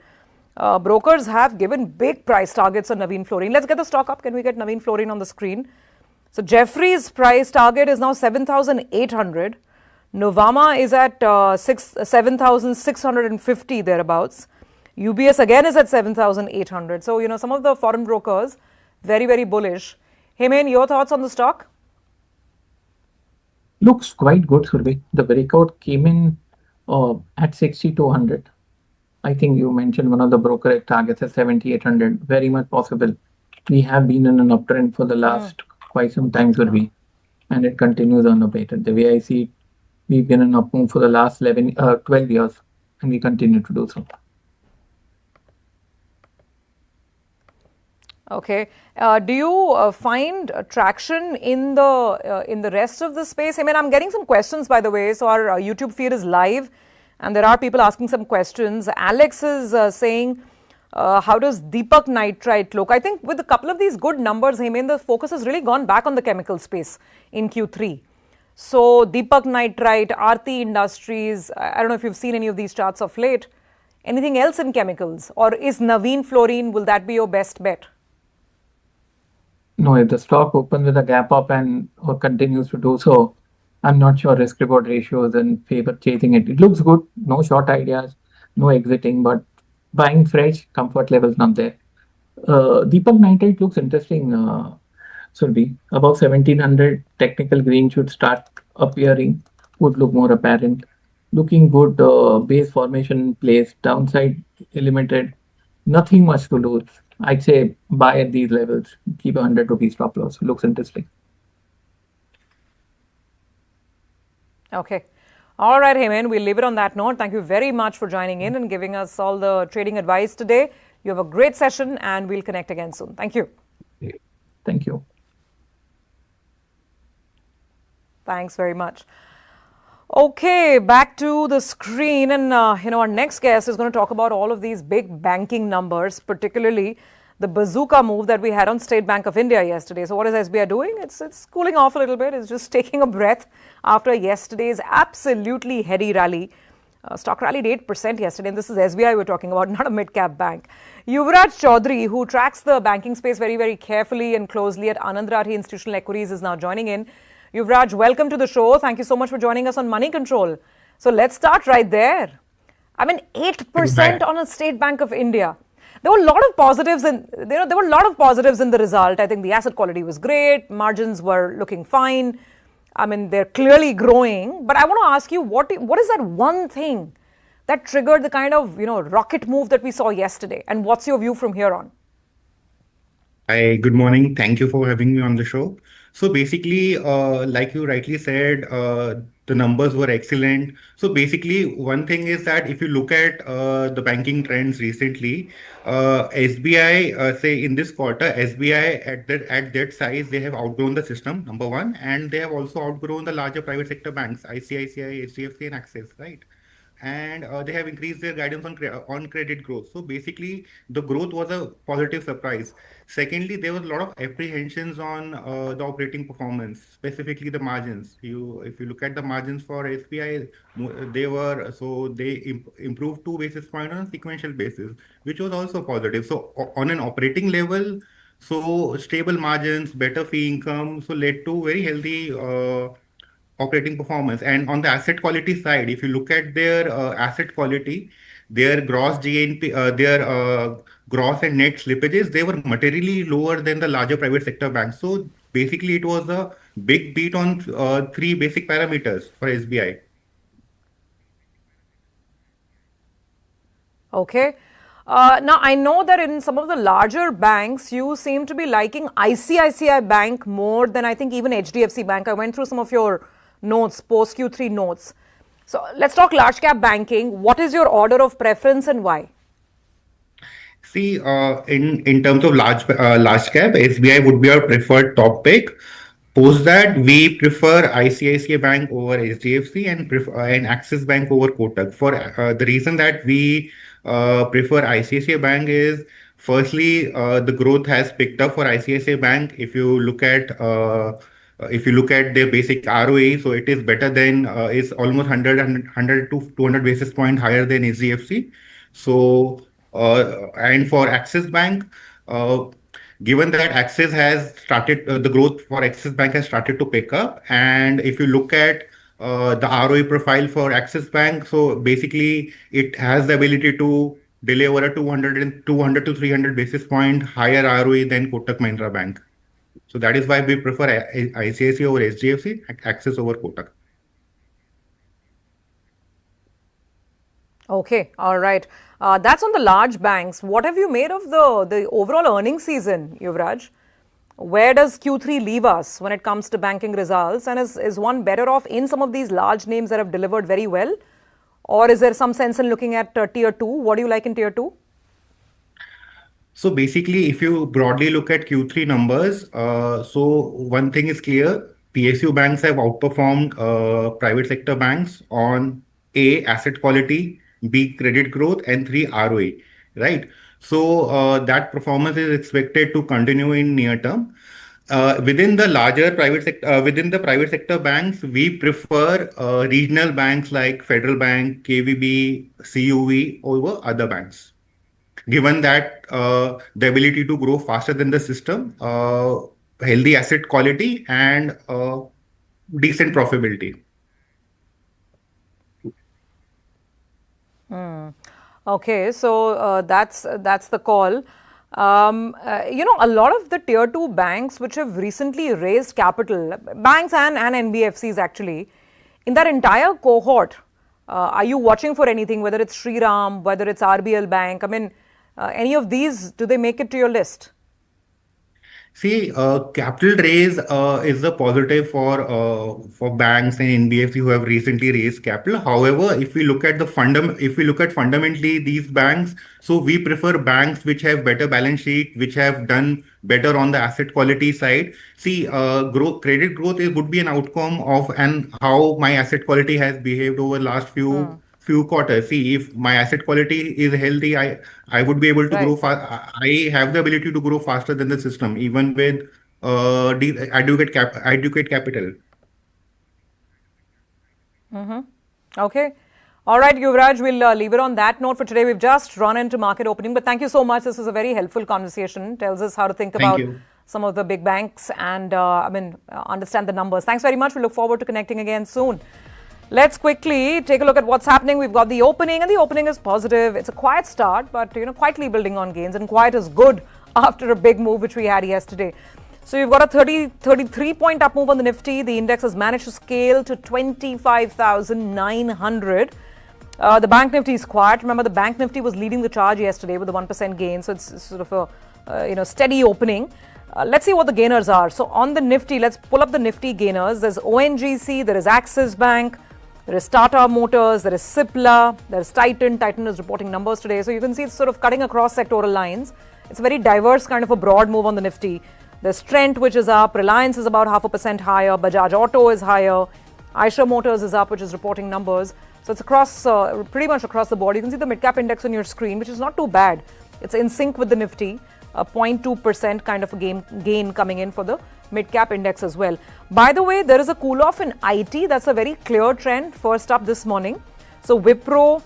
Brokers have given big price targets on Naveen Fluorine. Let's get the stock up. Can we get Naveen Fluorine on the screen? So Jeffrey's price target is now 7,800. Novama is at 7,650 thereabouts. UBS again is at 7,800. So, some of the foreign brokers, very, very bullish. Hemant, your thoughts on the stock? Looks quite good, Survey. The breakout came in at 6,200. I think you mentioned one of the brokerage targets at 7,800. Very much possible. We have been in an uptrend for the last quite some time should be, and it continues unabated. The way I see it, we've been in a move for the last 12 years, and we continue to do so. Okay. Do you find traction in the rest of the space? I mean, I'm getting some questions, by the way. So our YouTube feed is live, and there are people asking some questions. Alex is saying, how does Deepak Nitrite look? I think with a couple of these good numbers, Hemant, the focus has really gone back on the chemical space in Q3. So Deepak Nitrite, Aarti Industries, I don't know if you've seen any of these charts of late. Anything else in chemicals? Or is Navin Fluorine, will that be your best bet? No, if the stock opens with a gap up and or continues to do so, I'm not sure risk reward ratios in favor chasing it. It looks good, no short ideas, no exiting, but buying fresh, comfort levels not there. Deepak Nitrite looks interesting, should be above 1700. Technical green should start appearing, would look more apparent. Looking good, base formation in place, downside limited, nothing much to lose. I'd say buy at these levels, keep 100 rupees stop loss. Looks interesting. Okay. All right, Hemant, we'll leave it on that note. Thank you very much for joining in and giving us all the trading advice today. You have a great session and we'll connect again soon. Thank you. Thank you. Thanks very much. Okay, back to the screen, and our next guest is going to talk about all of these big banking numbers, particularly the bazooka move that we had on State Bank of India yesterday. So what is SBI doing? It's cooling off a little bit. It's just taking a breath after yesterday's absolutely heady rally. Stock rallied 8% yesterday, and this is SBI we're talking about, not a mid-cap bank. Yuvraj Chaudhary, who tracks the banking space very, very carefully and closely at Anand Rathi Institutional Equities, is now joining in. Yuvraj, welcome to the show. Thank you so much for joining us on Moneycontrol. So let's start right there. I mean, 8% on a State Bank of India. There were a lot of positives in the result. I think the asset quality was great. Margins were looking fine. I mean, they're clearly growing. But I want to ask you, what is that one thing that triggered the kind of, rocket move that we saw yesterday? And what's your view from here on? Hi, good morning. Thank you for having me on the show. So basically, like you rightly said, the numbers were excellent. So basically, one thing is that if you look at the banking trends recently, SBI, say in this quarter, SBI at that size, they have outgrown the system, number one, and they have also outgrown the larger private sector banks, ICICI, HDFC, and Axis, right? And they have increased their guidance on credit growth. So basically, the growth was a positive surprise. Secondly, there was a lot of apprehensions on the operating performance, specifically the margins. If you look at the margins for SBI, they improved 2 basis points on a sequential basis, which was also positive. So on an operating level, so stable margins, better fee income, so led to very healthy operating performance. And on the asset quality side, if you look at their asset quality, their gross GNP, their gross and net slippages, they were materially lower than the larger private sector banks. So basically, it was a big beat on 3 basic parameters for SBI. Okay. Now, I know that in some of the larger banks, you seem to be liking ICICI Bank more than I think even HDFC Bank. I went through some of your notes, post Q3 notes. So let's talk large cap banking. What is your order of preference and why? See, in terms of large cap, SBI would be our preferred top pick. Post that, we prefer ICICI Bank over HDFC and Axis Bank over Kotak. For the reason that we prefer ICICI Bank is, firstly, the growth has picked up for ICICI Bank. If you look at their basic ROE, so it is better than is almost 100 to 200 basis point higher than HDFC. So and for Axis Bank, given that Axis has started, the growth for Axis Bank has started to pick up. And if you look at the ROE profile for Axis Bank, so basically it has the ability to deliver a 200 to 300 basis point higher ROE than Kotak Mahindra Bank. So that is why we prefer ICICI over HDFC, Axis over Kotak. Okay, all right. That's on the large banks. What have you made of the overall earnings season, Yuvraj? Where does Q3 leave us when it comes to banking results? And is one better off in some of these large names that have delivered very well? Or is there some sense in looking at tier 2? What do you like in tier 2? So basically, if you broadly look at Q3 numbers, so one thing is clear, PSU banks have outperformed private sector banks on A, asset quality, B, credit growth, and 3, ROE, right? So that performance is expected to continue in near term. Within the larger private sector, within the private sector banks, we prefer regional banks like Federal Bank, KVB, CUV over other banks, given that the ability to grow faster than the system, healthy asset quality, and decent profitability. Okay, so that's the call. A lot of the tier 2 banks which have recently raised capital, banks and NBFCs actually, in that entire cohort, are you watching for anything, whether it's Shriram, whether it's RBL Bank? I mean, any of these, do they make it to your list? See, capital raise is a positive for banks and NBFC who have recently raised capital. However, if we look at fundamentally these banks, so we prefer banks which have better balance sheet, which have done better on the asset quality side. See, credit growth would be an outcome of and how my asset quality has behaved over last few quarters. See, if my asset quality is healthy, I would be able to grow fast. I have the ability to grow faster than the system, even with adequate capital. Okay. All right, Yuvraj, we'll leave it on that note for today. We've just run into market opening, but thank you so much. This was a very helpful conversation. Tells us how to think about some of the big banks and understand the numbers. Thanks very much. We look forward to connecting again soon. Let's quickly take a look at what's happening. We've got the opening, and the opening is positive. It's a quiet start, but quietly building on gains, and quiet is good after a big move which we had yesterday. So you've got a 33 point up move on the Nifty. The index has managed to scale to 25,900. The Bank Nifty is quiet. Remember, the Bank Nifty was leading the charge yesterday with a 1% gain, so it's sort of a steady opening. Let's see what the gainers are. So on the Nifty, let's pull up the Nifty gainers. There's ONGC, there is Axis Bank, there is Tata Motors, there is Cipla, there is Titan. Titan is reporting numbers today. So you can see it's sort of cutting across sectoral lines. It's a very diverse kind of a broad move on the Nifty. There's Trent, which is up. Reliance is about 0.5% higher. Bajaj Auto is higher. Eicher Motors is up, which is reporting numbers. So it's across, pretty much across the board. You can see the mid-cap index on your screen, which is not too bad. It's in sync with the Nifty. A 0.2% kind of a gain coming in for the mid-cap index as well. By the way, there is a cool-off in IT. That's a very clear trend. First up this morning. So Wipro,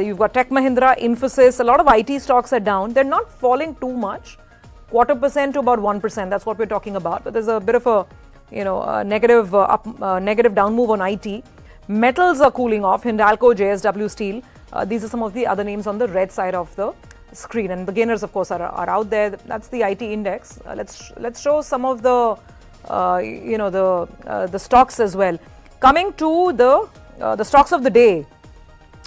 you've got Tech Mahindra, Infosys. A lot of IT stocks are down. They're not falling too much. 0.25% to about 1%. That's what we're talking about. But there's a bit of a negative down move on IT. Metals are cooling off. Hindalco, JSW Steel. These are some of the other names on the red side of the screen, and the gainers, of course, are out there. That's the IT index. Let's show some of the the stocks as well. Coming to the stocks of the day.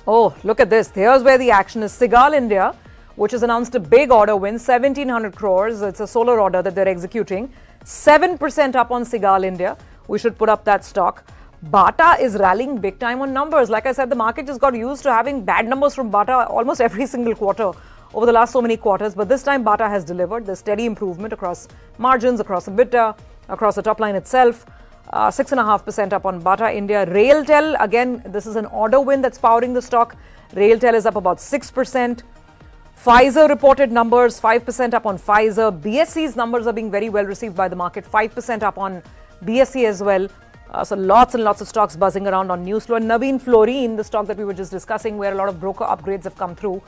Oh, look at this. Here's where the action is. Segal India, which has announced a big order win, 1,700 crores. It's a solar order that they're executing. 7% up on Segal India. We should put up that stock. Bata is rallying big time on numbers. Like I said, the market just got used to having bad numbers from Bata almost every single quarter over the last so many quarters. But this time Bata has delivered. There's steady improvement across margins, across EBITDA, across the top line itself. 6.5% up on Bata India. RailTel, again, this is an order win that's powering the stock. RailTel is up about 6%. Pfizer reported numbers, 5% up on Pfizer. BSE's numbers are being very well received by the market, 5% up on BSE as well. So lots and lots of stocks buzzing around on news flow. And Navin Fluorine, the stock that we were just discussing, where a lot of broker upgrades have come through.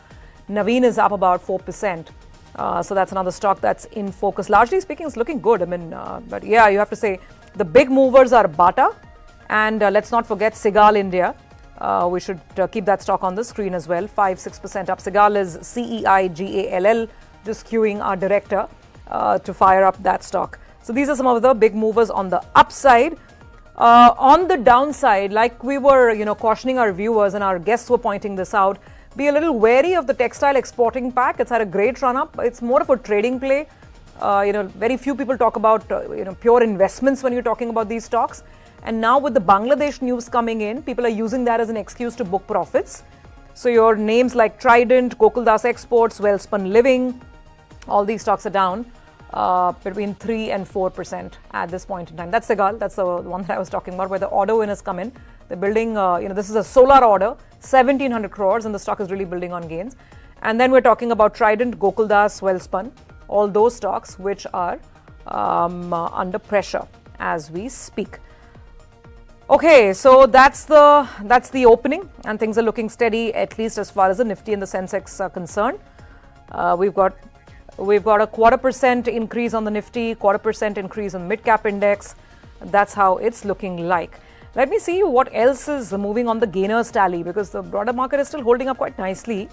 Navin is up about 4%. So that's another stock that's in focus. Largely speaking, it's looking good. I mean, but yeah, you have to say the big movers are Bata, and let's not forget Segal India. We should keep that stock on the screen as well. 5-6% up. Segal is CEIGALL, just queuing our director to fire up that stock. So these are some of the big movers on the upside. On the downside, like we were, cautioning our viewers, and our guests were pointing this out, be a little wary of the textile exporting pack. It's had a great run up. It's more of a trading play. Very few people talk about pure investments when you're talking about these stocks. And now with the Bangladesh news coming in, people are using that as an excuse to book profits. So your names like Trident, Gokuldas Exports, Wellspun Living, all these stocks are down between 3 and 4% at this point in time. That's Segal. That's the one that I was talking about, where the order winners come in. They're building, this is a solar order, 1,700 crores, and the stock is really building on gains. And then we're talking about Trident, Gokuldas, Wellspun, all those stocks which are under pressure as we speak. Okay, so that's the opening, and things are looking steady, at least as far as the Nifty and the Sensex are concerned. We've got a 0.25% increase on the Nifty, 0.25% increase on the mid-cap index. That's how it's looking like. Let me see what else is moving on the gainers tally, because the broader market is still holding up quite nicely.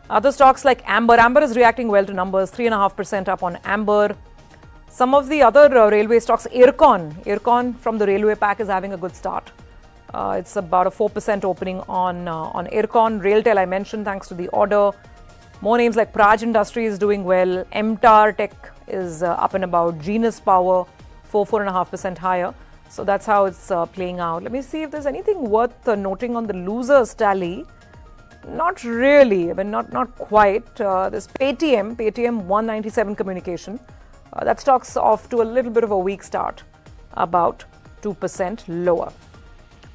Other stocks like Amber is reacting well to numbers, 3.5% up on Amber. Some of the other railway stocks, Ircon from the railway pack is having a good start. It's about a 4% opening on Ircon. Railtel I mentioned, thanks to the order. More names like Praj Industries is doing well. MTAR Tech is up and about. Genus Power, 4.5% higher. So that's how it's playing out. Let me see if there's anything worth noting on the losers tally. Not really, I mean, not quite. There's Paytm 197 Communication. That stock's off to a little bit of a weak start, about 2% lower.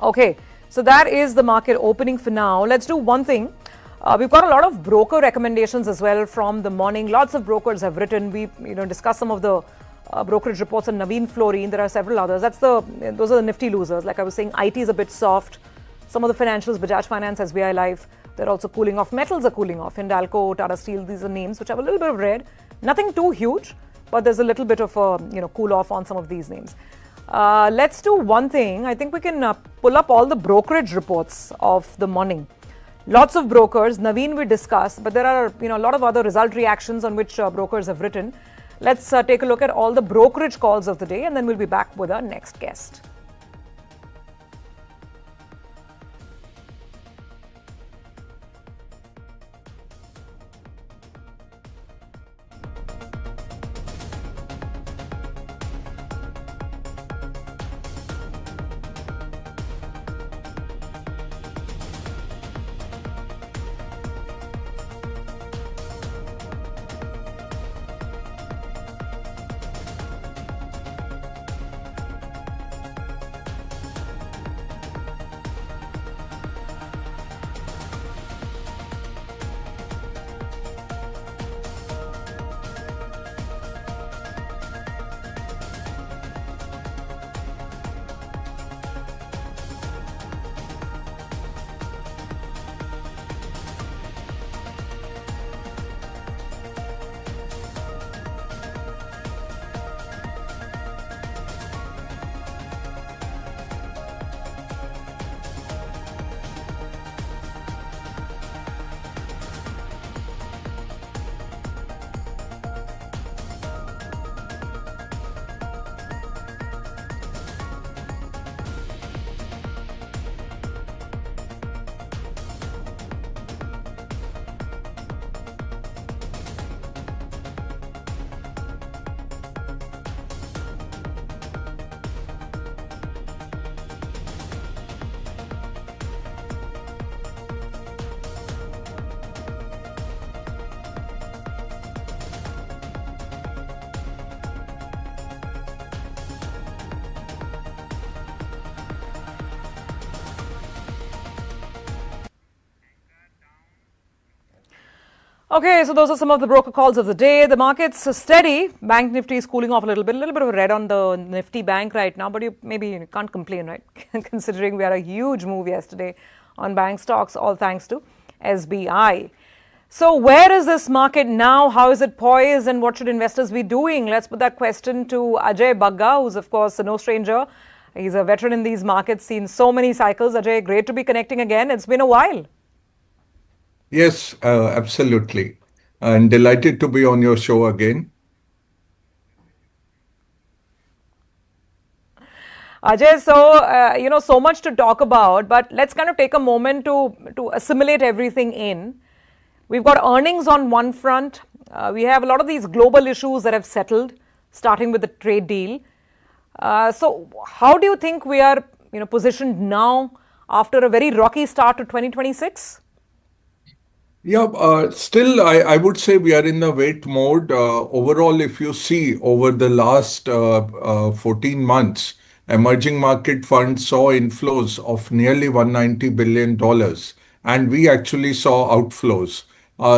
Okay, so that is the market opening for now. Let's do one thing. We've got a lot of broker recommendations as well from the morning. Lots of brokers have written. We discussed some of the brokerage reports on Naveen Fluorine. There are several others. Those are the Nifty losers. Like I was saying, IT is a bit soft. Some of the financials, Bajaj Finance, SBI Life, they're also cooling off. Metals are cooling off. Hindalco, Tata Steel, these are names which have a little bit of red. Nothing too huge, but there's a little bit of a cool off on some of these names. Let's do one thing. I think we can pull up all the brokerage reports of the morning. Lots of brokers. Naveen we discussed, but there are a lot of other result reactions on which brokers have written. Let's take a look at all the brokerage calls of the day, and then we'll be back with our next guest. Okay, so those are some of the broker calls of the day. The market's steady. Bank Nifty is cooling off a little bit of a red on the Nifty Bank right now, but you can't complain, right? Considering we had a huge move yesterday on bank stocks, all thanks to SBI. So where is this market now? How is it poised, and what should investors be doing? Let's put that question to Ajay Bagga, who's of course no stranger. He's a veteran in these markets, seen so many cycles. Ajay, great to be connecting again. It's been a while. Yes, absolutely. And delighted to be on your show again. Ajay, so, so much to talk about, but let's kind of take a moment to assimilate everything in. We've got earnings on one front. We have a lot of these global issues that have settled, starting with the trade deal. So how do you think we are positioned now after a very rocky start to 2026? Yeah, still, I would say we are in a wait mode. Overall, if you see over the last 14 months, emerging market funds saw inflows of nearly $190 billion, and we actually saw outflows.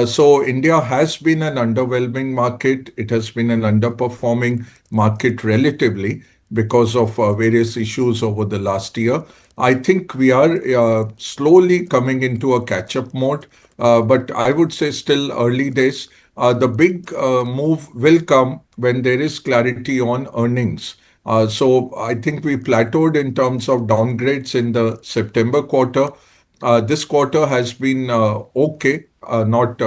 So India has been an underwhelming market. It has been an underperforming market relatively because of various issues over the last year. I think we are slowly coming into a catch-up mode, but I would say still early days. The big move will come when there is clarity on earnings. So I think we plateaued in terms of downgrades in the September quarter. This quarter has been okay, not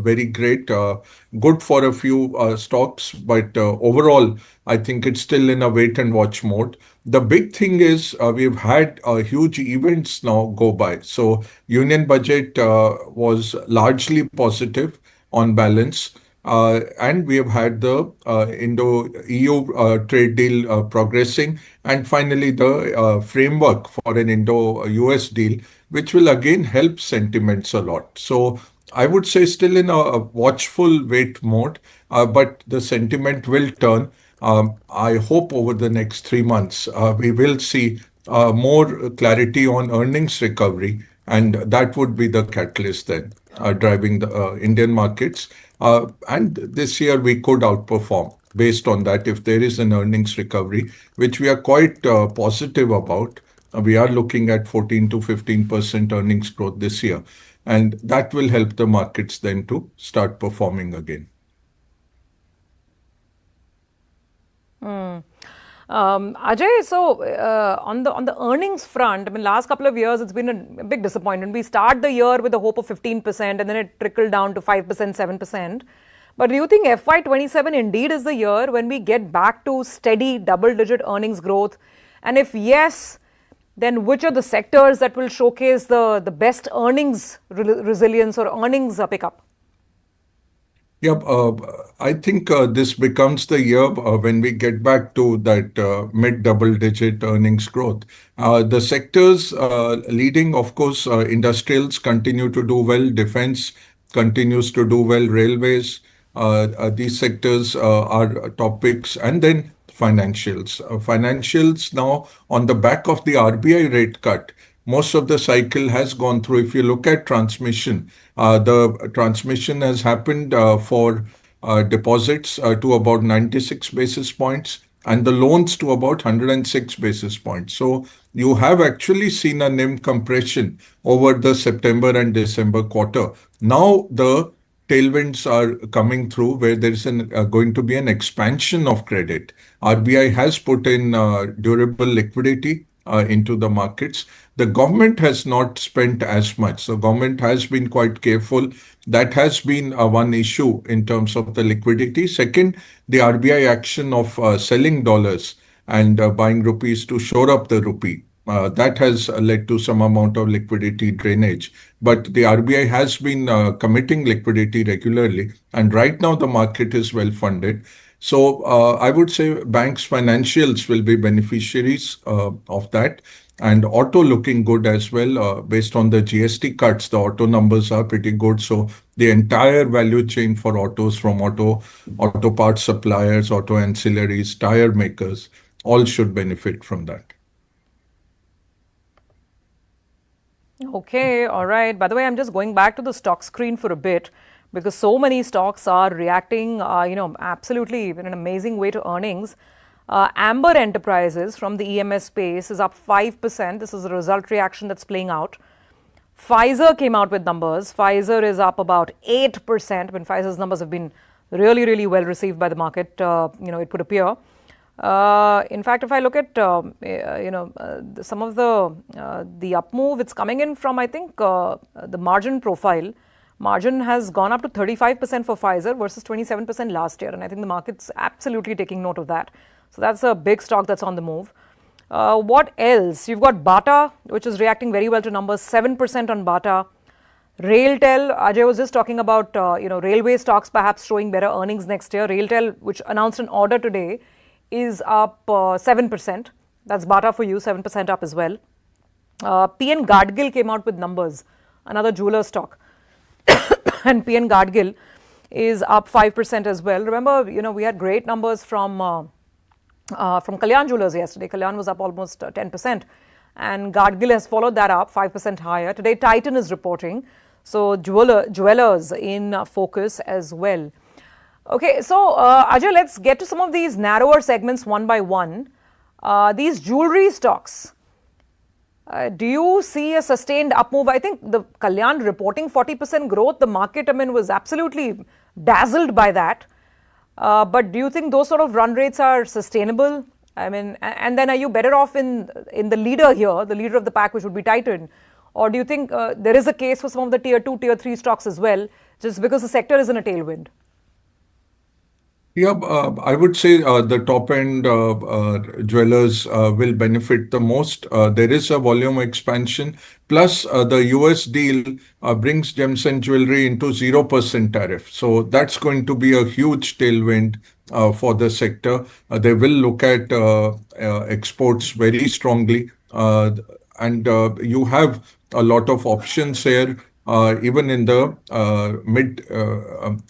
very great, good for a few stocks, but overall, I think it's still in a wait and watch mode. The big thing is we've had huge events now go by. So Union Budget was largely positive on balance. And we have had the Indo-EU trade deal progressing, and finally the framework for an Indo-US deal, which will again help sentiments a lot. So I would say still in a watchful wait mode, but the sentiment will turn. I hope over the next 3 months we will see more clarity on earnings recovery, and that would be the catalyst then driving the Indian markets. And this year we could outperform based on that if there is an earnings recovery, which we are quite positive about. We are looking at 14 to 15% earnings growth this year, and that will help the markets then to start performing again. Ajay, so on the earnings front, I mean, last couple of years it's been a big disappointment. We start the year with a hope of 15%, and then it trickled down to 5%, 7%. But do you think FY27 indeed is the year when we get back to steady double-digit earnings growth? And if yes, then which are the sectors that will showcase the best earnings resilience or earnings pickup? Yeah, I think this becomes the year when we get back to that mid double-digit earnings growth. The sectors leading, of course, industrials continue to do well, defense continues to do well, railways. These sectors are topics, and then financials. Financials now, on the back of the RBI rate cut, most of the cycle has gone through. If you look at transmission, the transmission has happened for deposits to about 96 basis points and the loans to about 106 basis points. So you have actually seen a NIM compression over the September and December quarter. Now the tailwinds are coming through where there is going to be an expansion of credit. RBI has put in durable liquidity into the markets. The government has not spent as much. So government has been quite careful. That has been one issue in terms of the liquidity. Second, the RBI action of selling dollars and buying rupees to shore up the rupee. That has led to some amount of liquidity drainage. But the RBI has been committing liquidity regularly. And right now the market is well funded. So I would say banks, financials will be beneficiaries of that. And auto looking good as well. Based on the GST cuts, the auto numbers are pretty good. So the entire value chain for autos, from auto parts suppliers, auto ancillaries, tire makers, all should benefit from that. Okay, all right. By the way, I'm just going back to the stock screen for a bit because so many stocks are reacting, absolutely in an amazing way to earnings. Amber Enterprises from the EMS space is up 5%. This is a result reaction that's playing out. Pfizer came out with numbers. Pfizer is up about 8%. When Pfizer's numbers have been really, really well received by the market, it would appear. In fact, if I look at, some of the up move, it's coming in from, I think, the margin profile. Margin has gone up to 35% for Pfizer versus 27% last year. And I think the market's absolutely taking note of that. So that's a big stock that's on the move. What else? You've got Bata, which is reacting very well to numbers, 7% on Bata. Railtel, Ajay was just talking about, railway stocks perhaps showing better earnings next year. Railtel, which announced an order today, is up 7%. That's Bata for you, 7% up as well. PN Gadgil came out with numbers, another jeweler stock. And PN Gadgil is up 5% as well. Remember, we had great numbers from Kalyan Jewelers yesterday. Kalyan was up almost 10%. And Gadgil has followed that up 5% higher. Today, Titan is reporting. So, jewelers in focus as well. Okay, so Ajay, let's get to some of these narrower segments one by one. These jewelry stocks, do you see a sustained up move? I think the Kalyan reporting 40% growth, the market, was absolutely dazzled by that. But do you think those sort of run rates are sustainable? And then are you better off in the leader here, the leader of the pack, which would be Titan? Or do you think there is a case for some of the tier 2, tier 3 stocks as well, just because the sector is in a tailwind? Yeah, I would say the top end jewelers will benefit the most. There is a volume expansion. Plus, the US deal brings gems and jewelry into 0% tariff. So that's going to be a huge tailwind for the sector. They will look at exports very strongly. And you have a lot of options here. Even in the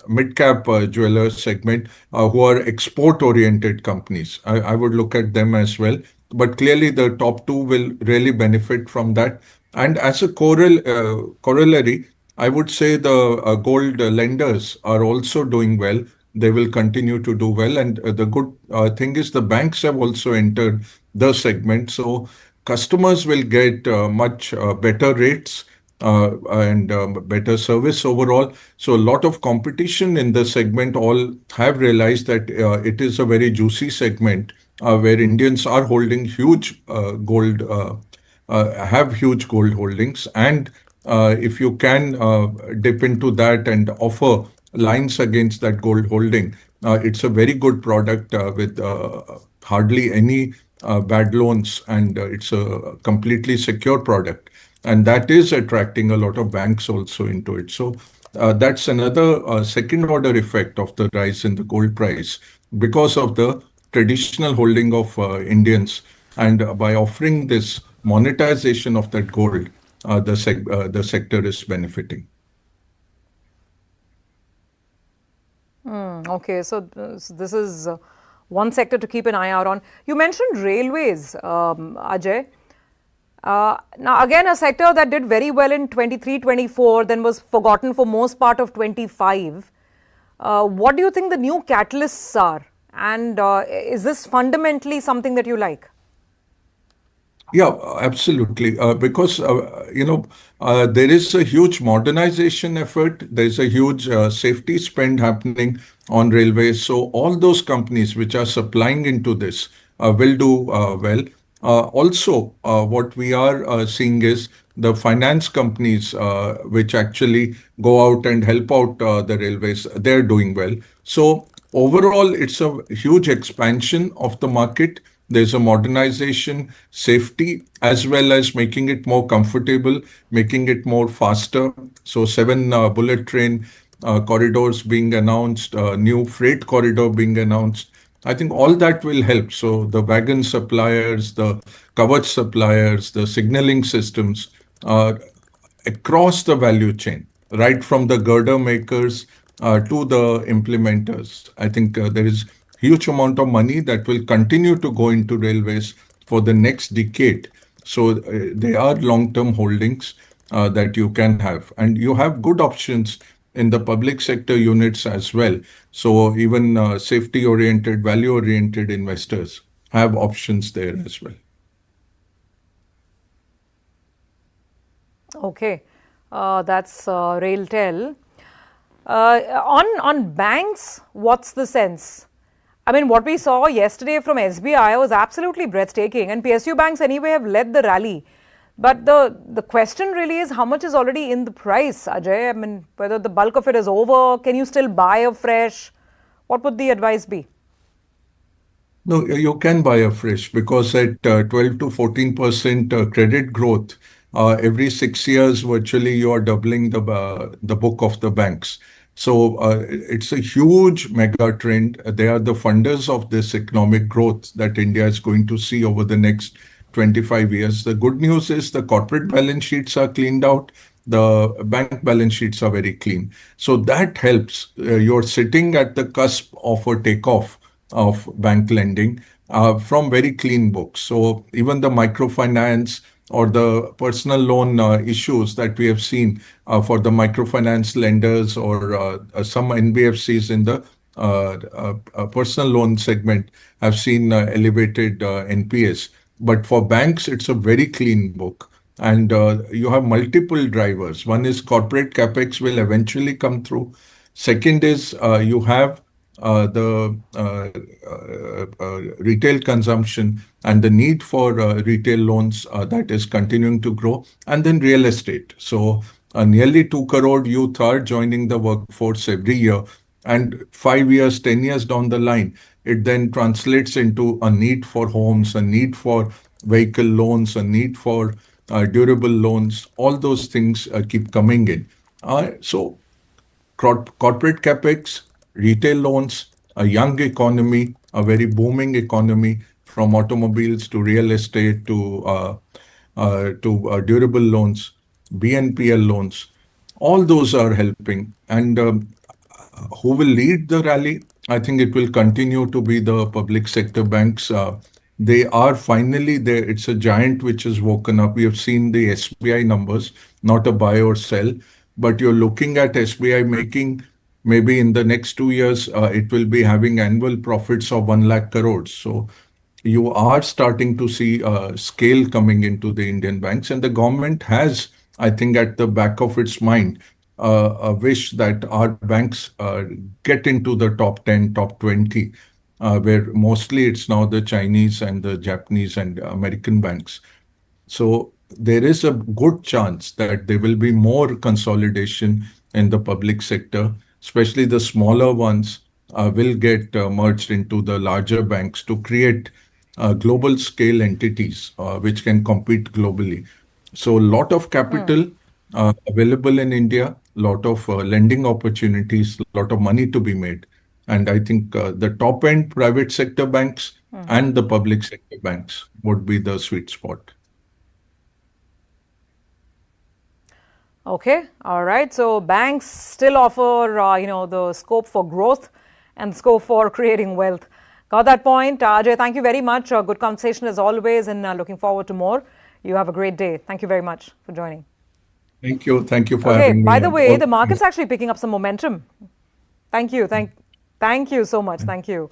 mid-cap jeweler segment, who are export-oriented companies. I would look at them as well. But clearly, the top two will really benefit from that. And as a corollary, I would say the gold lenders are also doing well. They will continue to do well. And the good thing is the banks have also entered the segment. So customers will get much better rates. And better service overall. So a lot of competition in the segment. All have realized that it is a very juicy segment where Indians are holding huge gold, have huge gold holdings. And if you can dip into that and offer lines against that gold holding, it's a very good product with hardly any bad loans, and it's a completely secure product. And that is attracting a lot of banks also into it. So that's another second order effect of the rise in the gold price because of the traditional holding of Indians. And by offering this monetization of that gold, the sector is benefiting. Okay, so this is one sector to keep an eye out on. You mentioned railways, Ajay. Now, again, a sector that did very well in 23-24, then was forgotten for most part of 25. What do you think the new catalysts are? And is this fundamentally something that you like? Yeah, absolutely. Because, there is a huge modernization effort. There's a huge safety spend happening on railways. So all those companies which are supplying into this will do well. Also, what we are seeing is the finance companies which actually go out and help out the railways, they're doing well. So overall, it's a huge expansion of the market. There's a modernization, safety, as well as making it more comfortable, making it more faster. So 7 bullet train corridors being announced, new freight corridor being announced. I think all that will help. So the wagon suppliers, the coverage suppliers, the signaling systems across the value chain, right from the girder makers to the implementers. I think there is huge amount of money that will continue to go into railways for the next decade. So they are long-term holdings that you can have. And you have good options in the public sector units as well. So even safety-oriented, value-oriented investors have options there as well. Okay, that's Railtel. On banks, what's the sense? I mean, what we saw yesterday from SBI was absolutely breathtaking, and PSU banks anyway have led the rally. But the question really is how much is already in the price, Ajay? I mean, whether the bulk of it is over, can you still buy afresh? What would the advice be? No, you can buy afresh because at 12 to 14% credit growth, every 6 years, virtually you are doubling the book of the banks. So it's a huge mega trend. They are the funders of this economic growth that India is going to see over the next 25 years. The good news is the corporate balance sheets are cleaned out. The bank balance sheets are very clean. So that helps. You're sitting at the cusp of a takeoff of bank lending from very clean books. So even the microfinance or the personal loan issues that we have seen for the microfinance lenders or some NBFCs in the personal loan segment have seen elevated NPS. But for banks, it's a very clean book. And you have multiple drivers. One is corporate capex will eventually come through. Second is you have the retail consumption and the need for retail loans that is continuing to grow, and then real estate. So nearly 2 crore youth are joining the workforce every year, and 5 years, 10 years down the line, it then translates into a need for homes, a need for vehicle loans, a need for durable loans. All those things keep coming in. So corporate capex, retail loans, a young economy, a very booming economy, from automobiles to real estate to durable loans, BNPL loans, all those are helping. And who will lead the rally? I think it will continue to be the public sector banks. They are finally there. It's a giant which has woken up. We have seen the SBI numbers, not a buy or sell, but you're looking at SBI making maybe in the next 2 years, it will be having annual profits of 1 lakh crores. So you are starting to see scale coming into the Indian banks, and the government has, I think, at the back of its mind, a wish that our banks get into the top 10, top 20, where mostly it's now the Chinese and the Japanese and American banks. So there is a good chance that there will be more consolidation in the public sector, especially the smaller ones will get merged into the larger banks to create global scale entities which can compete globally. So a lot of capital available in India, lot of lending opportunities, lot of money to be made. And I think the top end private sector banks and the public sector banks would be the sweet spot. Okay, all right. So banks still offer, the scope for growth and scope for creating wealth. Got that point. Ajay, thank you very much. Good conversation as always, and looking forward to more. You have a great day. Thank you very much for joining. Thank you. Thank you for having me. By the way, the market's actually picking up some momentum. Thank you. Thank you so much. Thank you.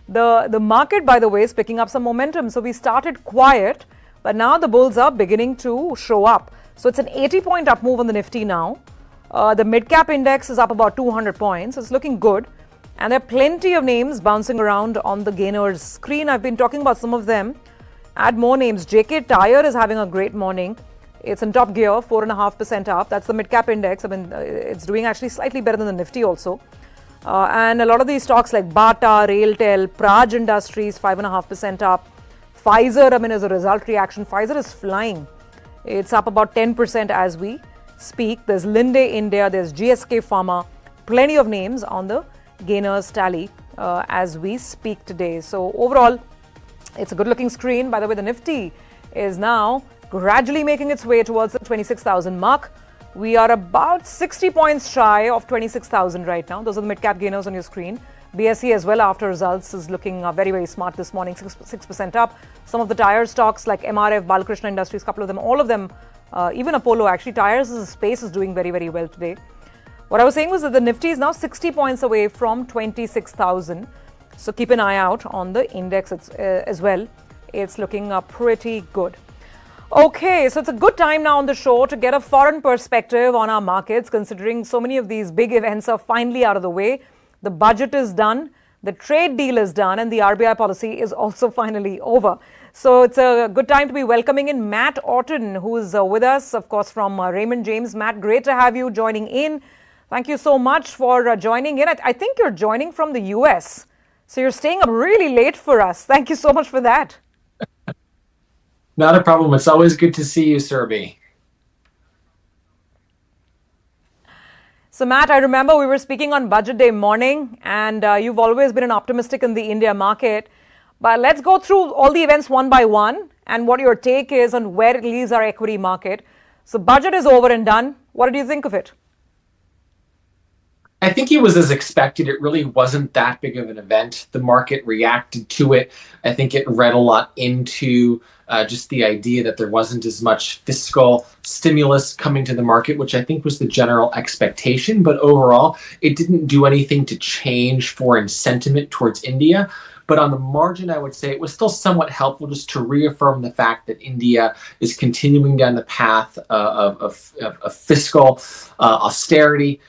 The market, by the way, is picking up some momentum. So we started quiet, but now the bulls are beginning to show up. So it's an 80-point up move on the Nifty now. The mid-cap index is up about 200 points. It's looking good. And there are plenty of names bouncing around on the gainers screen. I've been talking about some of them. Add more names. JK Tyre is having a great morning. It's in top gear, 4.5% up. That's the mid-cap index. I mean, it's doing actually slightly better than the Nifty also. And a lot of these stocks like Bata, Railtel, Praj Industries, 5.5% up. Pfizer, I mean, as a result reaction, Pfizer is flying. It's up about 10% as we speak. There's Linde India, there's GSK Pharma, plenty of names on the gainers tally as we speak today. So overall, it's a good looking screen. By the way, the Nifty is now gradually making its way towards the 26,000 mark. We are about 60 points shy of 26,000 right now. Those are the mid-cap gainers on your screen. BSE as well after results is looking very, very smart this morning, 6% up. Some of the tire stocks like MRF, Balakrishna Industries, couple of them, all of them, even Apollo, actually tires as a space is doing very, very well today. What I was saying was that the Nifty is now 60 points away from 26,000. So keep an eye out on the index as well. It's looking pretty good. Okay, so it's a good time now on the show to get a foreign perspective on our markets, considering so many of these big events are finally out of the way. The budget is done, the trade deal is done, and the RBI policy is also finally over. So it's a good time to be welcoming in Matt Orton, who is with us, of course, from Raymond James. Matt, great to have you joining in. Thank you so much for joining in. I think you're joining from the US, so you're staying up really late for us. Thank you so much for that. Not a problem. It's always good to see you, Surabhi. So, Matt, I remember we were speaking on budget day morning, and you've always been an optimistic in the India market. But let's go through all the events one by one and what your take is on where it leaves our equity market. So, budget is over and done. What did you think of it? I think it was as expected. It really wasn't that big of an event. The market reacted to it. I think it read a lot into just the idea that there wasn't as much fiscal stimulus coming to the market, which I think was the general expectation. But overall, it didn't do anything to change foreign sentiment towards India. But on the margin, I would say it was still somewhat helpful just to reaffirm the fact that India is continuing down the path of fiscal austerity.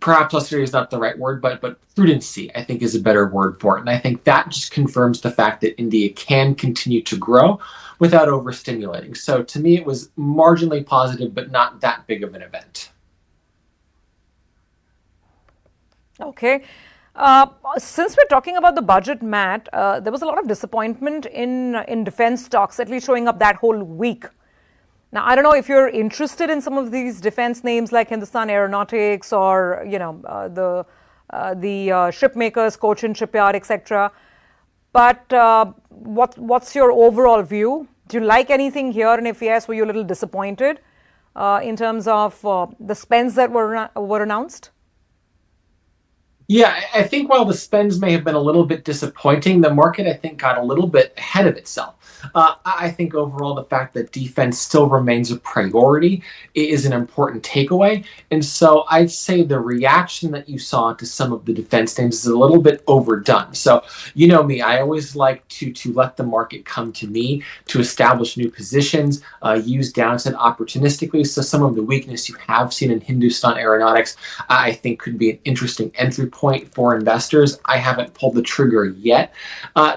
Perhaps austerity is not the right word, but prudency, I think, is a better word for it. And I think that just confirms the fact that India can continue to grow without overstimulating. So to me, it was marginally positive, but not that big of an event. Okay. Since we're talking about the budget, Matt, there was a lot of disappointment in defense stocks, at least showing up that whole week. Now, I don't know if you're interested in some of these defense names like Hindustan Aeronautics or, the ship makers, Cochin Shipyard, etc. But what's your overall view? Do you like anything here? And if yes, were you a little disappointed in terms of the spends that were announced? Yeah, I think while the spends may have been a little bit disappointing, the market, I think, got a little bit ahead of itself. I think overall the fact that defense still remains a priority is an important takeaway. And so I'd say the reaction that you saw to some of the defense names is a little bit overdone. So you know me, I always like to let the market come to me to establish new positions, use downside opportunistically. So some of the weakness you have seen in Hindustan Aeronautics, I think could be an interesting entry point for investors. I haven't pulled the trigger yet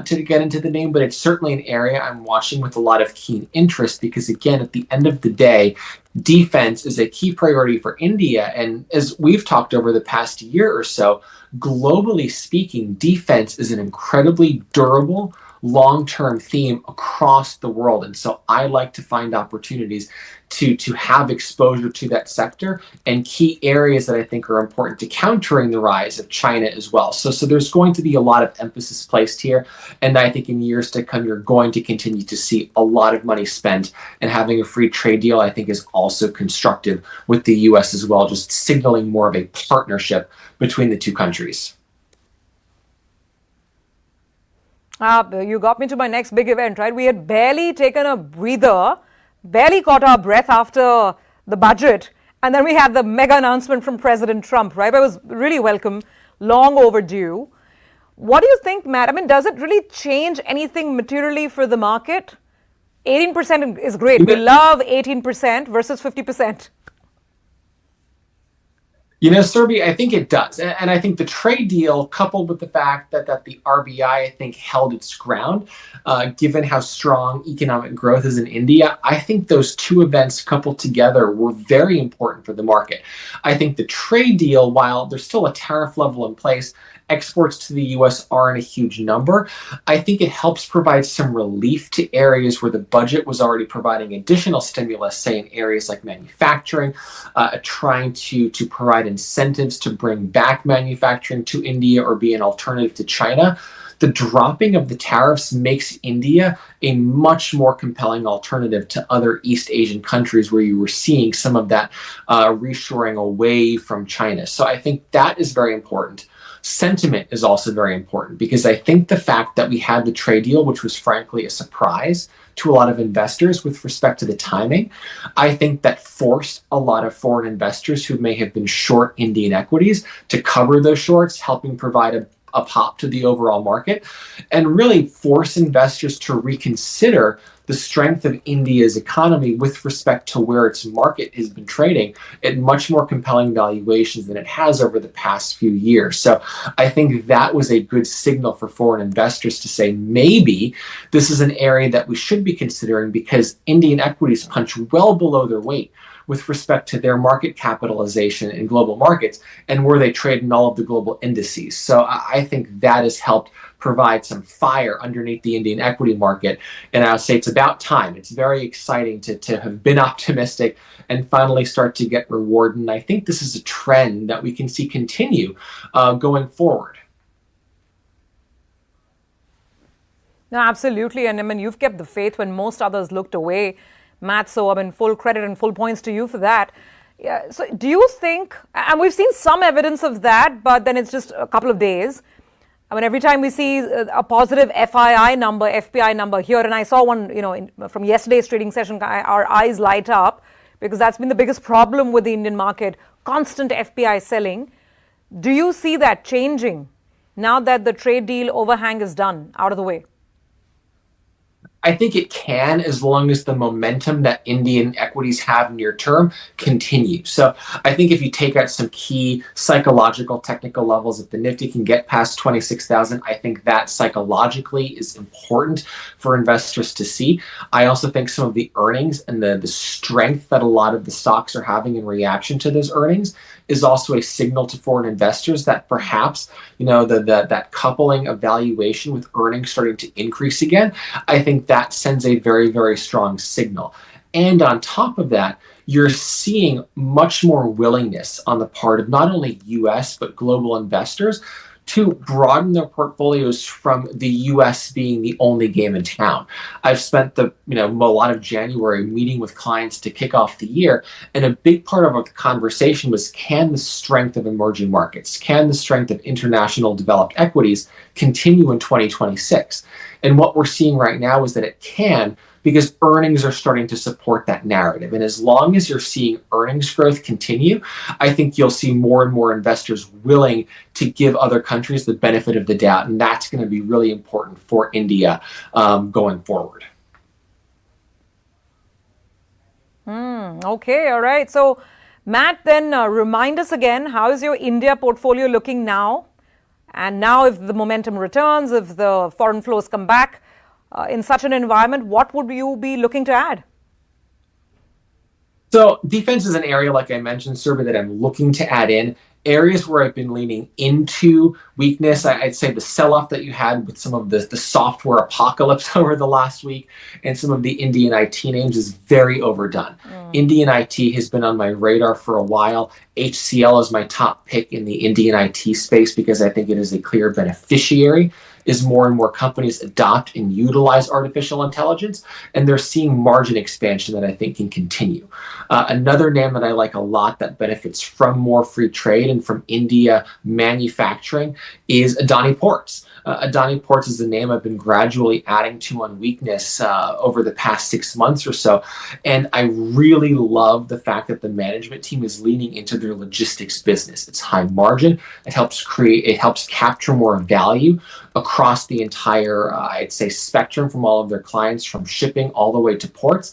to get into the name, but it's certainly an area I'm watching with a lot of keen interest because, again, at the end of the day, defense is a key priority for India. And as we've talked over the past year or so, globally speaking, defense is an incredibly durable, long-term theme across the world. And so I like to find opportunities to have exposure to that sector and key areas that I think are important to countering the rise of China as well. So there's going to be a lot of emphasis placed here. And I think in years to come, you're going to continue to see a lot of money spent, and having a free trade deal, I think, is also constructive with the US as well, just signaling more of a partnership between the two countries. You got me to my next big event, right? We had barely taken a breather, barely caught our breath after the budget. And then we had the mega announcement from President Trump, right? It was really welcome, long overdue. What do you think, Matt? I mean, does it really change anything materially for the market? 18% is great. We love 18% versus 50%. You know, Surbi, I think it does. And I think the trade deal, coupled with the fact that the RBI, I think, held its ground, given how strong economic growth is in India, I think those two events coupled together were very important for the market. I think the trade deal, while there's still a tariff level in place, exports to the US aren't a huge number. I think it helps provide some relief to areas where the budget was already providing additional stimulus, say in areas like manufacturing, trying to provide incentives to bring back manufacturing to India or be an alternative to China. The dropping of the tariffs makes India a much more compelling alternative to other East Asian countries where you were seeing some of that reshoring away from China. So I think that is very important. Sentiment is also very important because I think the fact that we had the trade deal, which was frankly a surprise to a lot of investors with respect to the timing, I think that forced a lot of foreign investors who may have been short Indian equities to cover those shorts, helping provide a pop to the overall market and really force investors to reconsider the strength of India's economy with respect to where its market has been trading at much more compelling valuations than it has over the past few years. So I think that was a good signal for foreign investors to say, maybe this is an area that we should be considering because Indian equities punch well below their weight with respect to their market capitalization in global markets and where they trade in all of the global indices. So I think that has helped provide some fire underneath the Indian equity market. And I'll say it's about time. It's very exciting to have been optimistic and finally start to get reward. And I think this is a trend that we can see continue going forward. No, absolutely. And I mean, you've kept the faith when most others looked away, Matt. So, I mean, full credit and full points to you for that. Yeah, so do you think, and we've seen some evidence of that, but then it's just a couple of days. I mean, every time we see a positive FPI number here, and I saw one, from yesterday's trading session, our eyes light up because that's been the biggest problem with the Indian market, constant FPI selling. Do you see that changing now that the trade deal overhang is done, out of the way? I think it can, as long as the momentum that Indian equities have near term continues. So I think if you take out some key psychological, technical levels, if the Nifty can get past 26,000, I think that psychologically is important for investors to see. I also think some of the earnings and the strength that a lot of the stocks are having in reaction to those earnings is also a signal to foreign investors that perhaps, that coupling of valuation with earnings starting to increase again, I think that sends a very, very strong signal. And on top of that, you're seeing much more willingness on the part of not only US, but global investors to broaden their portfolios from the US being the only game in town. I've spent a lot of January meeting with clients to kick off the year, and a big part of our conversation was, can the strength of emerging markets, can the strength of international developed equities continue in 2026? And what we're seeing right now is that it can, because earnings are starting to support that narrative. And as long as you're seeing earnings growth continue, I think you'll see more and more investors willing to give other countries the benefit of the doubt. And that's going to be really important for India going forward. Okay, all right. So, Matt, then remind us again, how is your India portfolio looking now? And now if the momentum returns, if the foreign flows come back, in such an environment, what would you be looking to add? So defense is an area, like I mentioned, Surabhi, that I'm looking to add in. Areas where I've been leaning into weakness, I'd say the sell-off that you had with some of the software apocalypse over the last week and some of the Indian IT names is very overdone. Indian IT has been on my radar for a while. HCL is my top pick in the Indian IT space because I think it is a clear beneficiary as more and more companies adopt and utilize artificial intelligence, and they're seeing margin expansion that I think can continue. Another name that I like a lot that benefits from more free trade and from India manufacturing is Adani Ports. Adani Ports is a name I've been gradually adding to on weakness over the past 6 months or so. And I really love the fact that the management team is leaning into their logistics business. It's high margin. It helps capture more value across the entire, I'd say, spectrum from all of their clients, from shipping all the way to ports.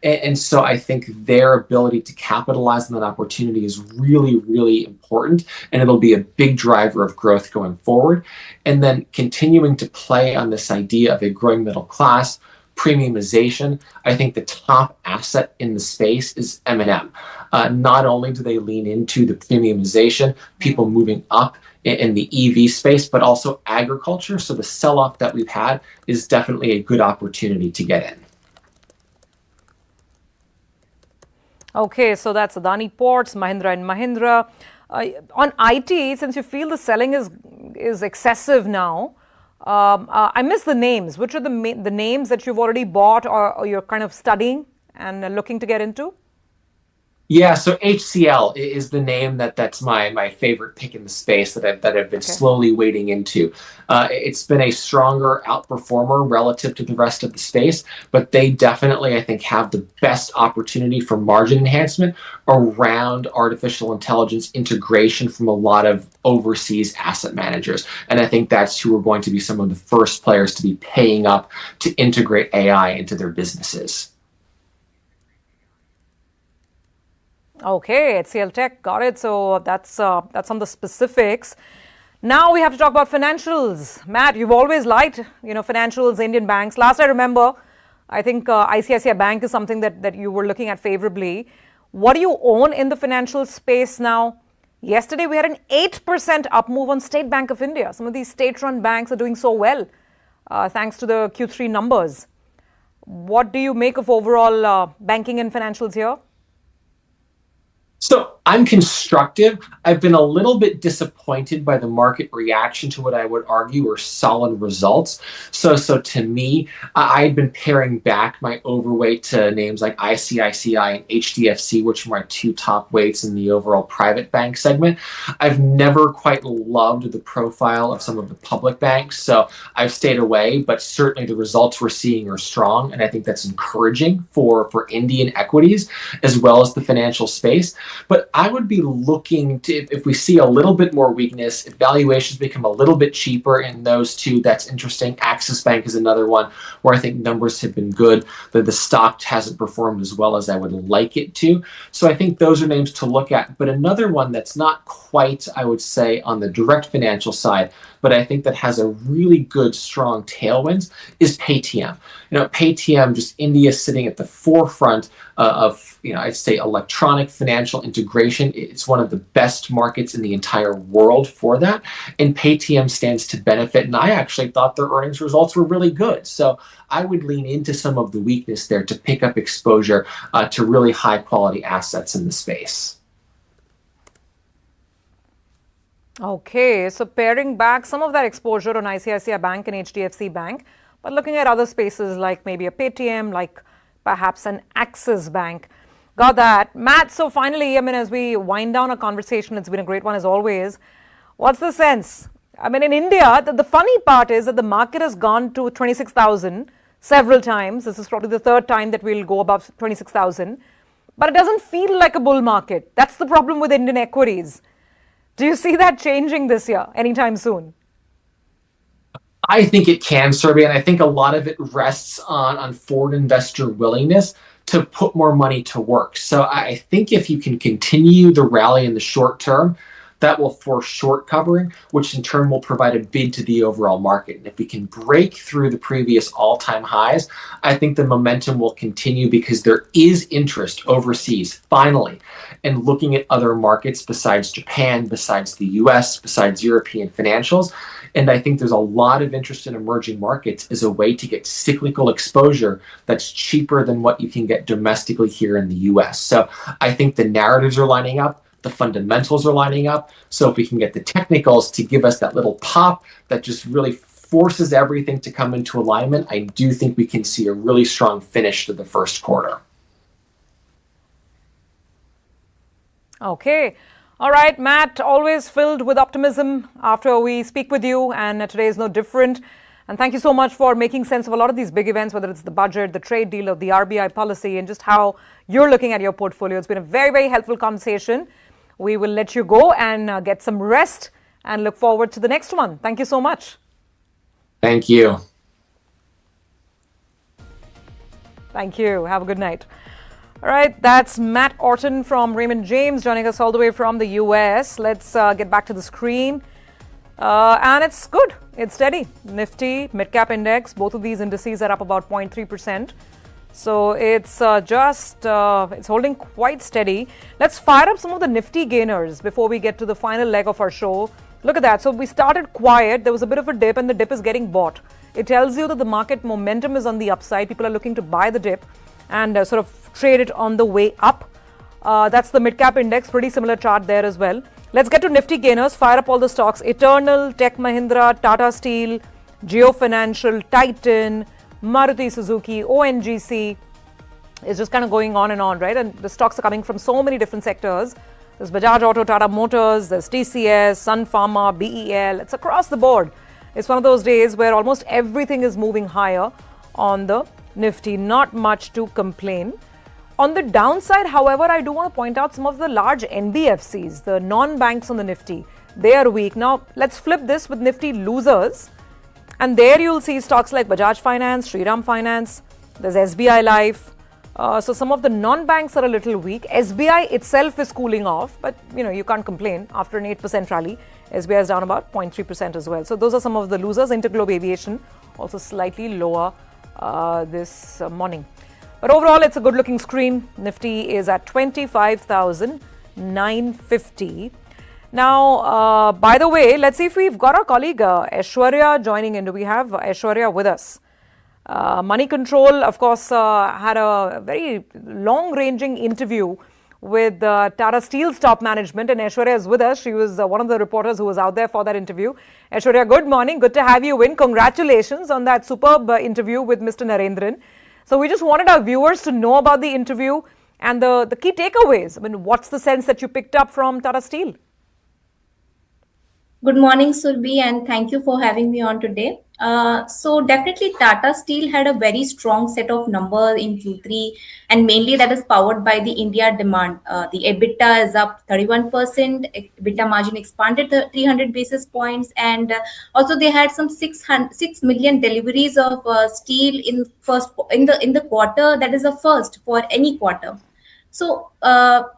And so I think their ability to capitalize on that opportunity is really, really important. And it'll be a big driver of growth going forward. And then continuing to play on this idea of a growing middle class, premiumization. I think the top asset in the space is M&M. Not only do they lean into the premiumization, people moving up in the EV space, but also agriculture. So the sell-off that we've had is definitely a good opportunity to get in. Okay, so that's Adani Ports, Mahindra and Mahindra. On IT, since you feel the selling is excessive now, I miss the names. Which are the names that you've already bought or you're kind of studying and looking to get into? Yeah, so HCL is the name that's my favorite pick in the space that I've been slowly wading into. It's been a stronger outperformer relative to the rest of the space, but they definitely, I think, have the best opportunity for margin enhancement around artificial intelligence integration from a lot of overseas asset managers. And I think that's who are going to be some of the first players to be paying up to integrate AI into their businesses. Okay, HCL Tech, got it. So that's on the specifics. Now we have to talk about financials. Matt, you've always liked, financials, Indian banks. Last I remember, I think ICICI Bank is something that you were looking at favorably. What do you own in the financial space now? Yesterday, we had an 8% up move on State Bank of India. Some of these state-run banks are doing so well, thanks to the Q3 numbers. What do you make of overall banking and financials here? So I'm constructive. I've been a little bit disappointed by the market reaction to what I would argue are solid results. So to me, I had been paring back my overweight to names like ICICI and HDFC, which are my two top weights in the overall private bank segment. I've never quite loved the profile of some of the public banks, so I've stayed away, but certainly the results we're seeing are strong, and I think that's encouraging for Indian equities as well as the financial space. But I would be looking to, if we see a little bit more weakness, if valuations become a little bit cheaper in those two, that's interesting. Axis Bank is another one where I think numbers have been good, but the stock hasn't performed as well as I would like it to. So I think those are names to look at. But another one that's not quite, I would say, on the direct financial side, but I think that has a really good, strong tailwinds is Paytm. Paytm, just India sitting at the forefront of, I'd say electronic financial integration. It's one of the best markets in the entire world for that. And Paytm stands to benefit. And I actually thought their earnings results were really good. So I would lean into some of the weakness there to pick up exposure to really high quality assets in the space. Okay, so paring back some of that exposure on ICICI Bank and HDFC Bank, but looking at other spaces like maybe a Paytm, like perhaps an Axis Bank. Got that. Matt, so finally, as we wind down our conversation, it's been a great one as always. What's the sense? In India, the funny part is that the market has gone to 26,000 several times. This is probably the third time that we'll go above 26,000, but it doesn't feel like a bull market. That's the problem with Indian equities. Do you see that changing this year, anytime soon? I think it can, Surabhi, and I think a lot of it rests on foreign investor willingness to put more money to work. So I think if you can continue the rally in the short term, that will force short covering, which in turn will provide a bid to the overall market. And if we can break through the previous all-time highs, I think the momentum will continue because there is interest overseas, finally, in looking at other markets besides Japan, besides the US, besides European financials. And I think there's a lot of interest in emerging markets as a way to get cyclical exposure that's cheaper than what you can get domestically here in the US. So I think the narratives are lining up. The fundamentals are lining up. So if we can get the technicals to give us that little pop that just really forces everything to come into alignment, I do think we can see a really strong finish to the first quarter. Okay. All right, Matt, always filled with optimism after we speak with you, and today is no different. And thank you so much for making sense of a lot of these big events, whether it's the budget, the trade deal, or the RBI policy, and just how you're looking at your portfolio. It's been a very, very helpful conversation. We will let you go and get some rest and look forward to the next one. Thank you so much. Thank you. Thank you. Have a good night. All right, that's Matt Orton from Raymond James joining us all the way from the US. Let's get back to the screen. And it's good. It's steady. Nifty, mid-cap index, both of these indices are up about 0.3%. So it's it's holding quite steady. Let's fire up some of the Nifty gainers before we get to the final leg of our show. Look at that. So we started quiet. There was a bit of a dip and the dip is getting bought. It tells you that the market momentum is on the upside. People are looking to buy the dip and sort of trade it on the way up. That's the mid-cap index. Pretty similar chart there as well. Let's get to Nifty gainers. Fire up all the stocks. Eternal, Tech Mahindra, Tata Steel, Jio Financial, Titan, Maruti Suzuki, ONGC. It's just kind of going on and on, right? And the stocks are coming from so many different sectors. There's Bajaj Auto, Tata Motors, there's TCS, Sun Pharma, BEL. It's across the board. It's one of those days where almost everything is moving higher on the Nifty. Not much to complain. On the downside, however, I do want to point out some of the large NBFCs, the non-banks on the Nifty. They are weak. Now, let's flip this with Nifty losers. And there you'll see stocks like Bajaj Finance, Shriram Finance, there's SBI Life. So some of the non-banks are a little weak. SBI itself is cooling off, but you can't complain. After an 8% rally, SBI is down about 0.3% as well. So those are some of the losers. Interglobe Aviation also slightly lower this morning. But overall, it's a good-looking screen. Nifty is at 25,950. Now, by the way, let's see if we've got our colleague Aishwarya joining in. Do we have Aishwarya with us? Moneycontrol, of course, had a very long-ranging interview with Tata Steel's top management, and Aishwarya is with us. She was one of the reporters who was out there for that interview. Aishwarya, good morning. Good to have you in. Congratulations on that superb interview with Mr. Narendran. So we just wanted our viewers to know about the interview and the key takeaways. I mean, what's the sense that you picked up from Tata Steel? Good morning, Surbhi, and thank you for having me on today. So definitely Tata Steel had a very strong set of numbers in Q3, and mainly that is powered by the India demand. The EBITDA is up 31%, EBITDA margin expanded 300 basis points, and also they had some 6 million deliveries of steel in the quarter. That is a first for any quarter. So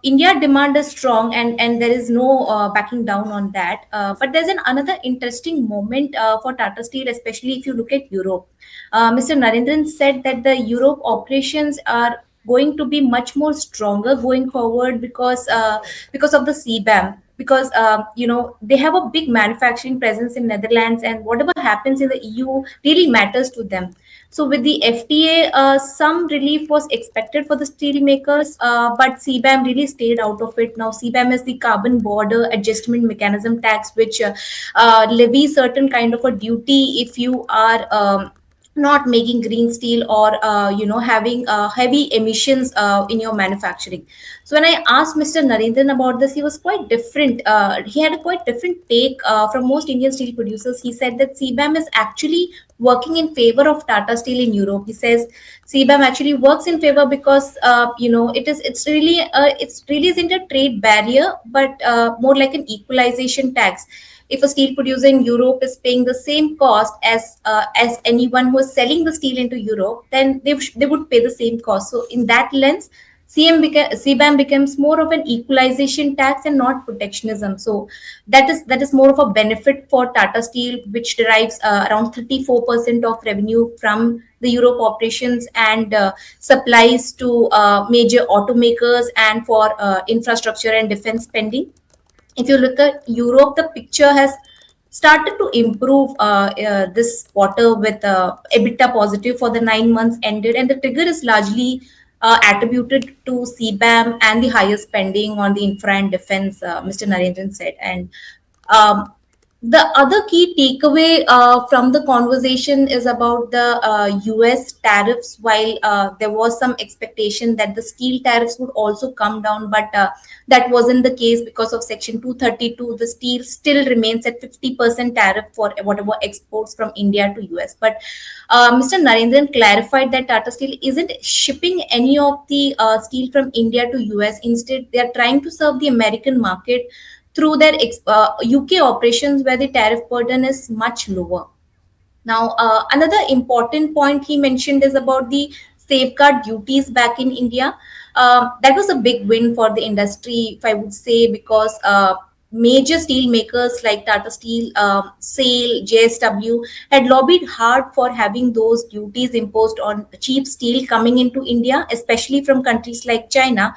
India demand is strong, and there is no backing down on that. But there's another interesting moment for Tata Steel, especially if you look at Europe. Mr. Narendran said that the Europe operations are going to be much more stronger going forward because of the CBAM. Because they have a big manufacturing presence in Netherlands, and whatever happens in the EU really matters to them. So with the FTA, some relief was expected for the steel makers, but CBAM really stayed out of it. Now CBAM is the carbon border adjustment mechanism tax, which levies certain kind of a duty if you are not making green steel or having heavy emissions in your manufacturing. So when I asked Mr. Narendran about this, he was quite different. He had a quite different take from most Indian steel producers. He said that CBAM is actually working in favor of Tata Steel in Europe. He says CBAM actually works in favor because it's really isn't a trade barrier, but more like an equalization tax. If a steel producer in Europe is paying the same cost as anyone who is selling the steel into Europe, then they would pay the same cost. So in that lens, CBAM becomes more of an equalization tax and not protectionism. So that is more of a benefit for Tata Steel, which derives around 34% of revenue from the Europe operations and supplies to major automakers and for infrastructure and defense spending. If you look at Europe, the picture has started to improve this quarter with EBITDA positive for the 9 months ended, and the trigger is largely attributed to CBAM and the higher spending on the infra and defense, Mr. Narendran said. And um, the other key takeaway from the conversation is about the US tariffs. While there was some expectation that the steel tariffs would also come down, but that wasn't the case because of Section 232. The steel still remains at 50% tariff for whatever exports from India to US. But Mr. Narendran clarified that Tata Steel isn't shipping any of the steel from India to US. Instead, they are trying to serve the American market through their UK operations, where the tariff burden is much lower. Now, another important point he mentioned is about the safeguard duties back in India. That was a big win for the industry, if I would say, because major steel makers like Tata Steel, SAIL, JSW had lobbied hard for having those duties imposed on cheap steel coming into India, especially from countries like China,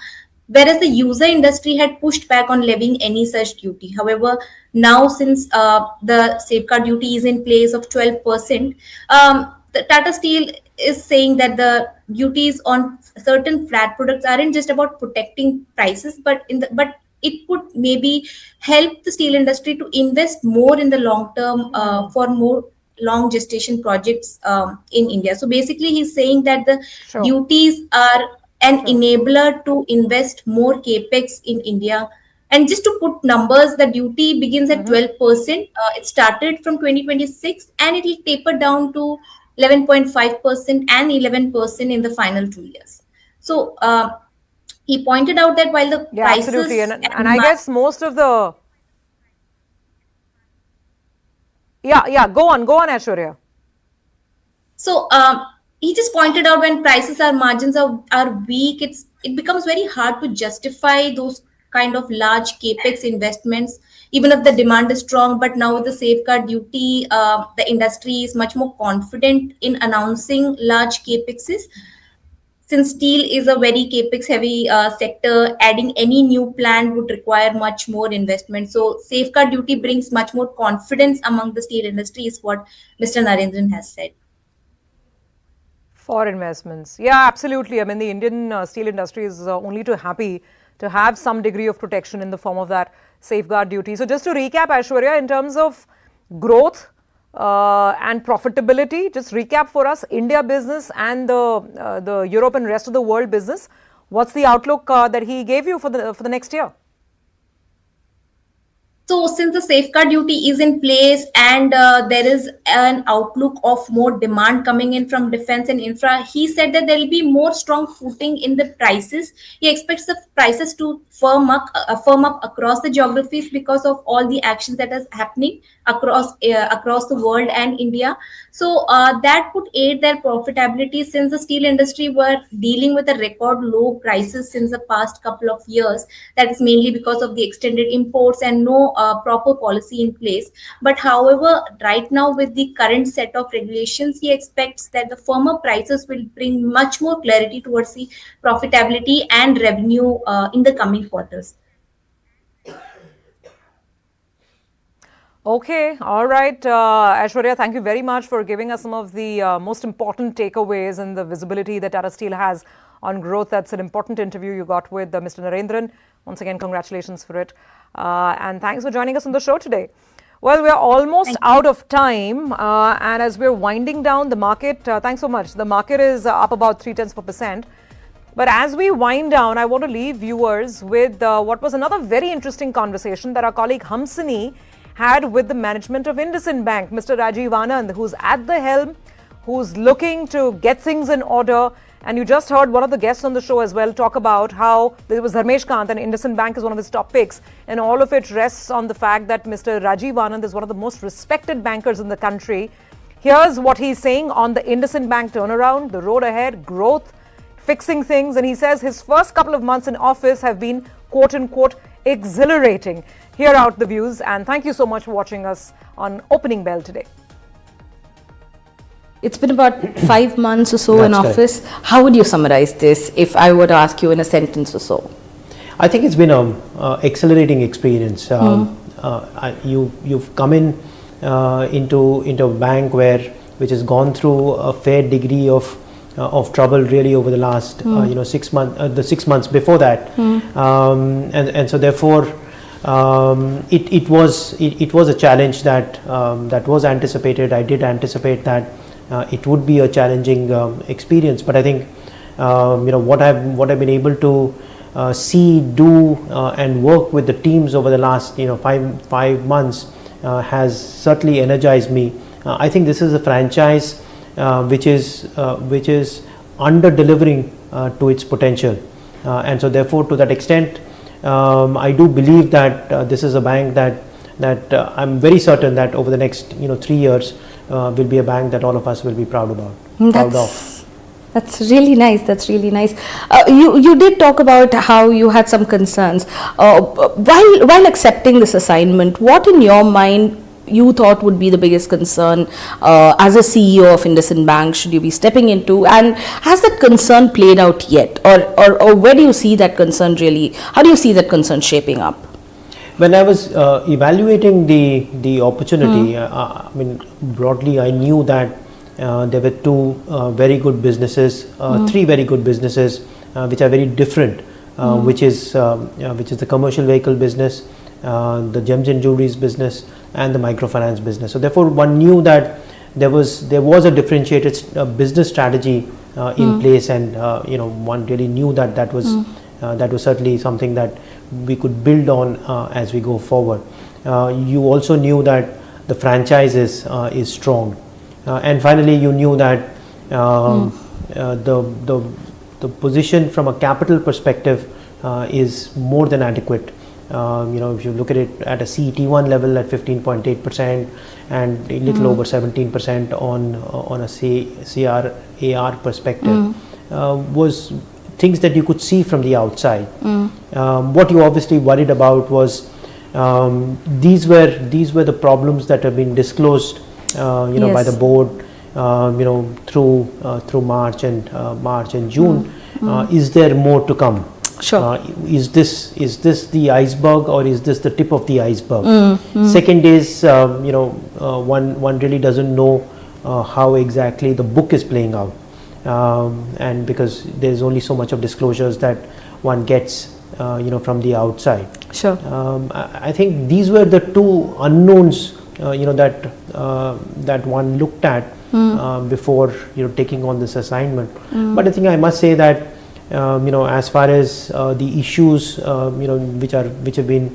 whereas the user industry had pushed back on levying any such duty. However, now since the safeguard duty is in place of 12%, the Tata Steel is saying that the duties on certain flat products aren't just about protecting prices, but it would maybe help the steel industry to invest more in the long term for more long gestation projects in India. So basically, he's saying that the duties are an enabler to invest more capex in India. And just to put numbers, the duty begins at 12%. It started from 2026, and it will taper down to 11.5% and 11% in the final 2 years. So he pointed out that while the prices absolutely, and I guess most of the go on, Aishwarya. So he just pointed out when prices or margins are weak, it becomes very hard to justify those kind of large capex investments, even if the demand is strong. But now with the safeguard duty, the industry is much more confident in announcing large capexes. since steel is a very capex heavy sector, adding any new plant would require much more investment. So safeguard duty brings much more confidence among the steel industry, is what Mr. Narendran has said. For investments. Yeah, absolutely. I mean, the Indian steel industry is only too happy to have some degree of protection in the form of that safeguard duty. So just to recap, Aishwarya, in terms of growth and profitability, just recap for us India business and the Europe and rest of the world business. What's the outlook that he gave you for the next year? So since the safeguard duty is in place and there is an outlook of more demand coming in from defense and infra, he said that there will be more strong footing in the prices. He expects the prices to firm up across the geographies because of all the actions that is happening across the world and India. So that would aid their profitability, since the steel industry were dealing with a record low prices since the past couple of years. That is mainly because of the extended imports and no proper policy in place. But however, right now with the current set of regulations, he expects that the firmer prices will bring much more clarity towards the profitability and revenue in the coming quarters. Okay, all right. Aishwarya, thank you very much for giving us some of the most important takeaways and the visibility that Tata Steel has on growth. That's an important interview you got with Mr. Narendran. Once again, congratulations for it. And thanks for joining us on the show today. Well, we're almost out of time. And as we're winding down the market, thanks so much. The market is up about 0.3%. But as we wind down, I want to leave viewers with what was another very interesting conversation that our colleague Hamsini had with the management of IndusInd Bank, Mr. Rajiv Anand, who's at the helm, who's looking to get things in order. And you just heard one of the guests on the show as well talk about how there was Dharmesh Kant and IndusInd Bank is one of his top picks. And all of it rests on the fact that Mr. Rajiv Anand is one of the most respected bankers in the country. Here's what he's saying on the IndusInd Bank turnaround, the road ahead, growth, fixing things. And he says his first couple of months in office have been, quote unquote, exhilarating. Hear out the views, and thank you so much for watching us on Opening Bell today. It's been about 5 months or so in office. How would you summarize this if I were to ask you in a sentence or so? I think it's been an accelerating experience. You've come in into a bank which has gone through a fair degree of trouble really over the last 6 months, the 6 months before that, and so therefore. It was a challenge that was anticipated. I did anticipate that it would be a challenging experience, but I think what I've been able to see, do, and work with the teams over the last 5 months has certainly energized me. I think this is a franchise which is under delivering to its potential, and so therefore to that extent. I do believe that this is a bank that I'm very certain that over the next 3 years will be a bank that all of us will be proud about. That's really nice. That's really nice. You did talk about how you had some concerns while accepting this assignment. What in your mind you thought would be the biggest concern as a CEO of IndusInd Bank should you be stepping into, and has that concern played out yet, or where do you see that concern really, how do you see that concern shaping up? When I was evaluating the opportunity, I mean broadly I knew that there were two very good businesses, three very good businesses which are very different, which is the commercial vehicle business, the gems and jewelries business, and the microfinance business. So therefore one knew that there was a differentiated business strategy in place, and one really knew that was certainly something that we could build on as we go forward. You also knew that the franchise is strong, and finally you knew that the position from a capital perspective is more than adequate. If you look at it at a CET1 level at 15.8% and a little over 17% on a CRAR perspective, was things that you could see from the outside. What you obviously worried about was these were the problems that have been disclosed by the board through March and June. Is there more to come? Sure. Is this the iceberg, or is this the tip of the iceberg? Second is, one really doesn't know how exactly the book is playing out, and because there's only so much of disclosures that one gets from the outside. Sure. I think these were the two unknowns that one looked at before taking on this assignment. But I think I must say that as far as the issues which have been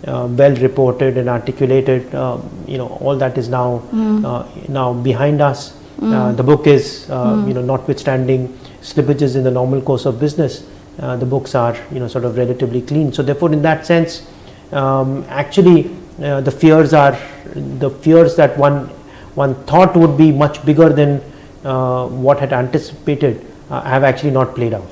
well reported and articulated, all that is now behind us. The book is notwithstanding slippages in the normal course of business, the books are sort of relatively clean. So therefore, in that sense, actually the fears that one thought would be much bigger than what had anticipated have actually not played out.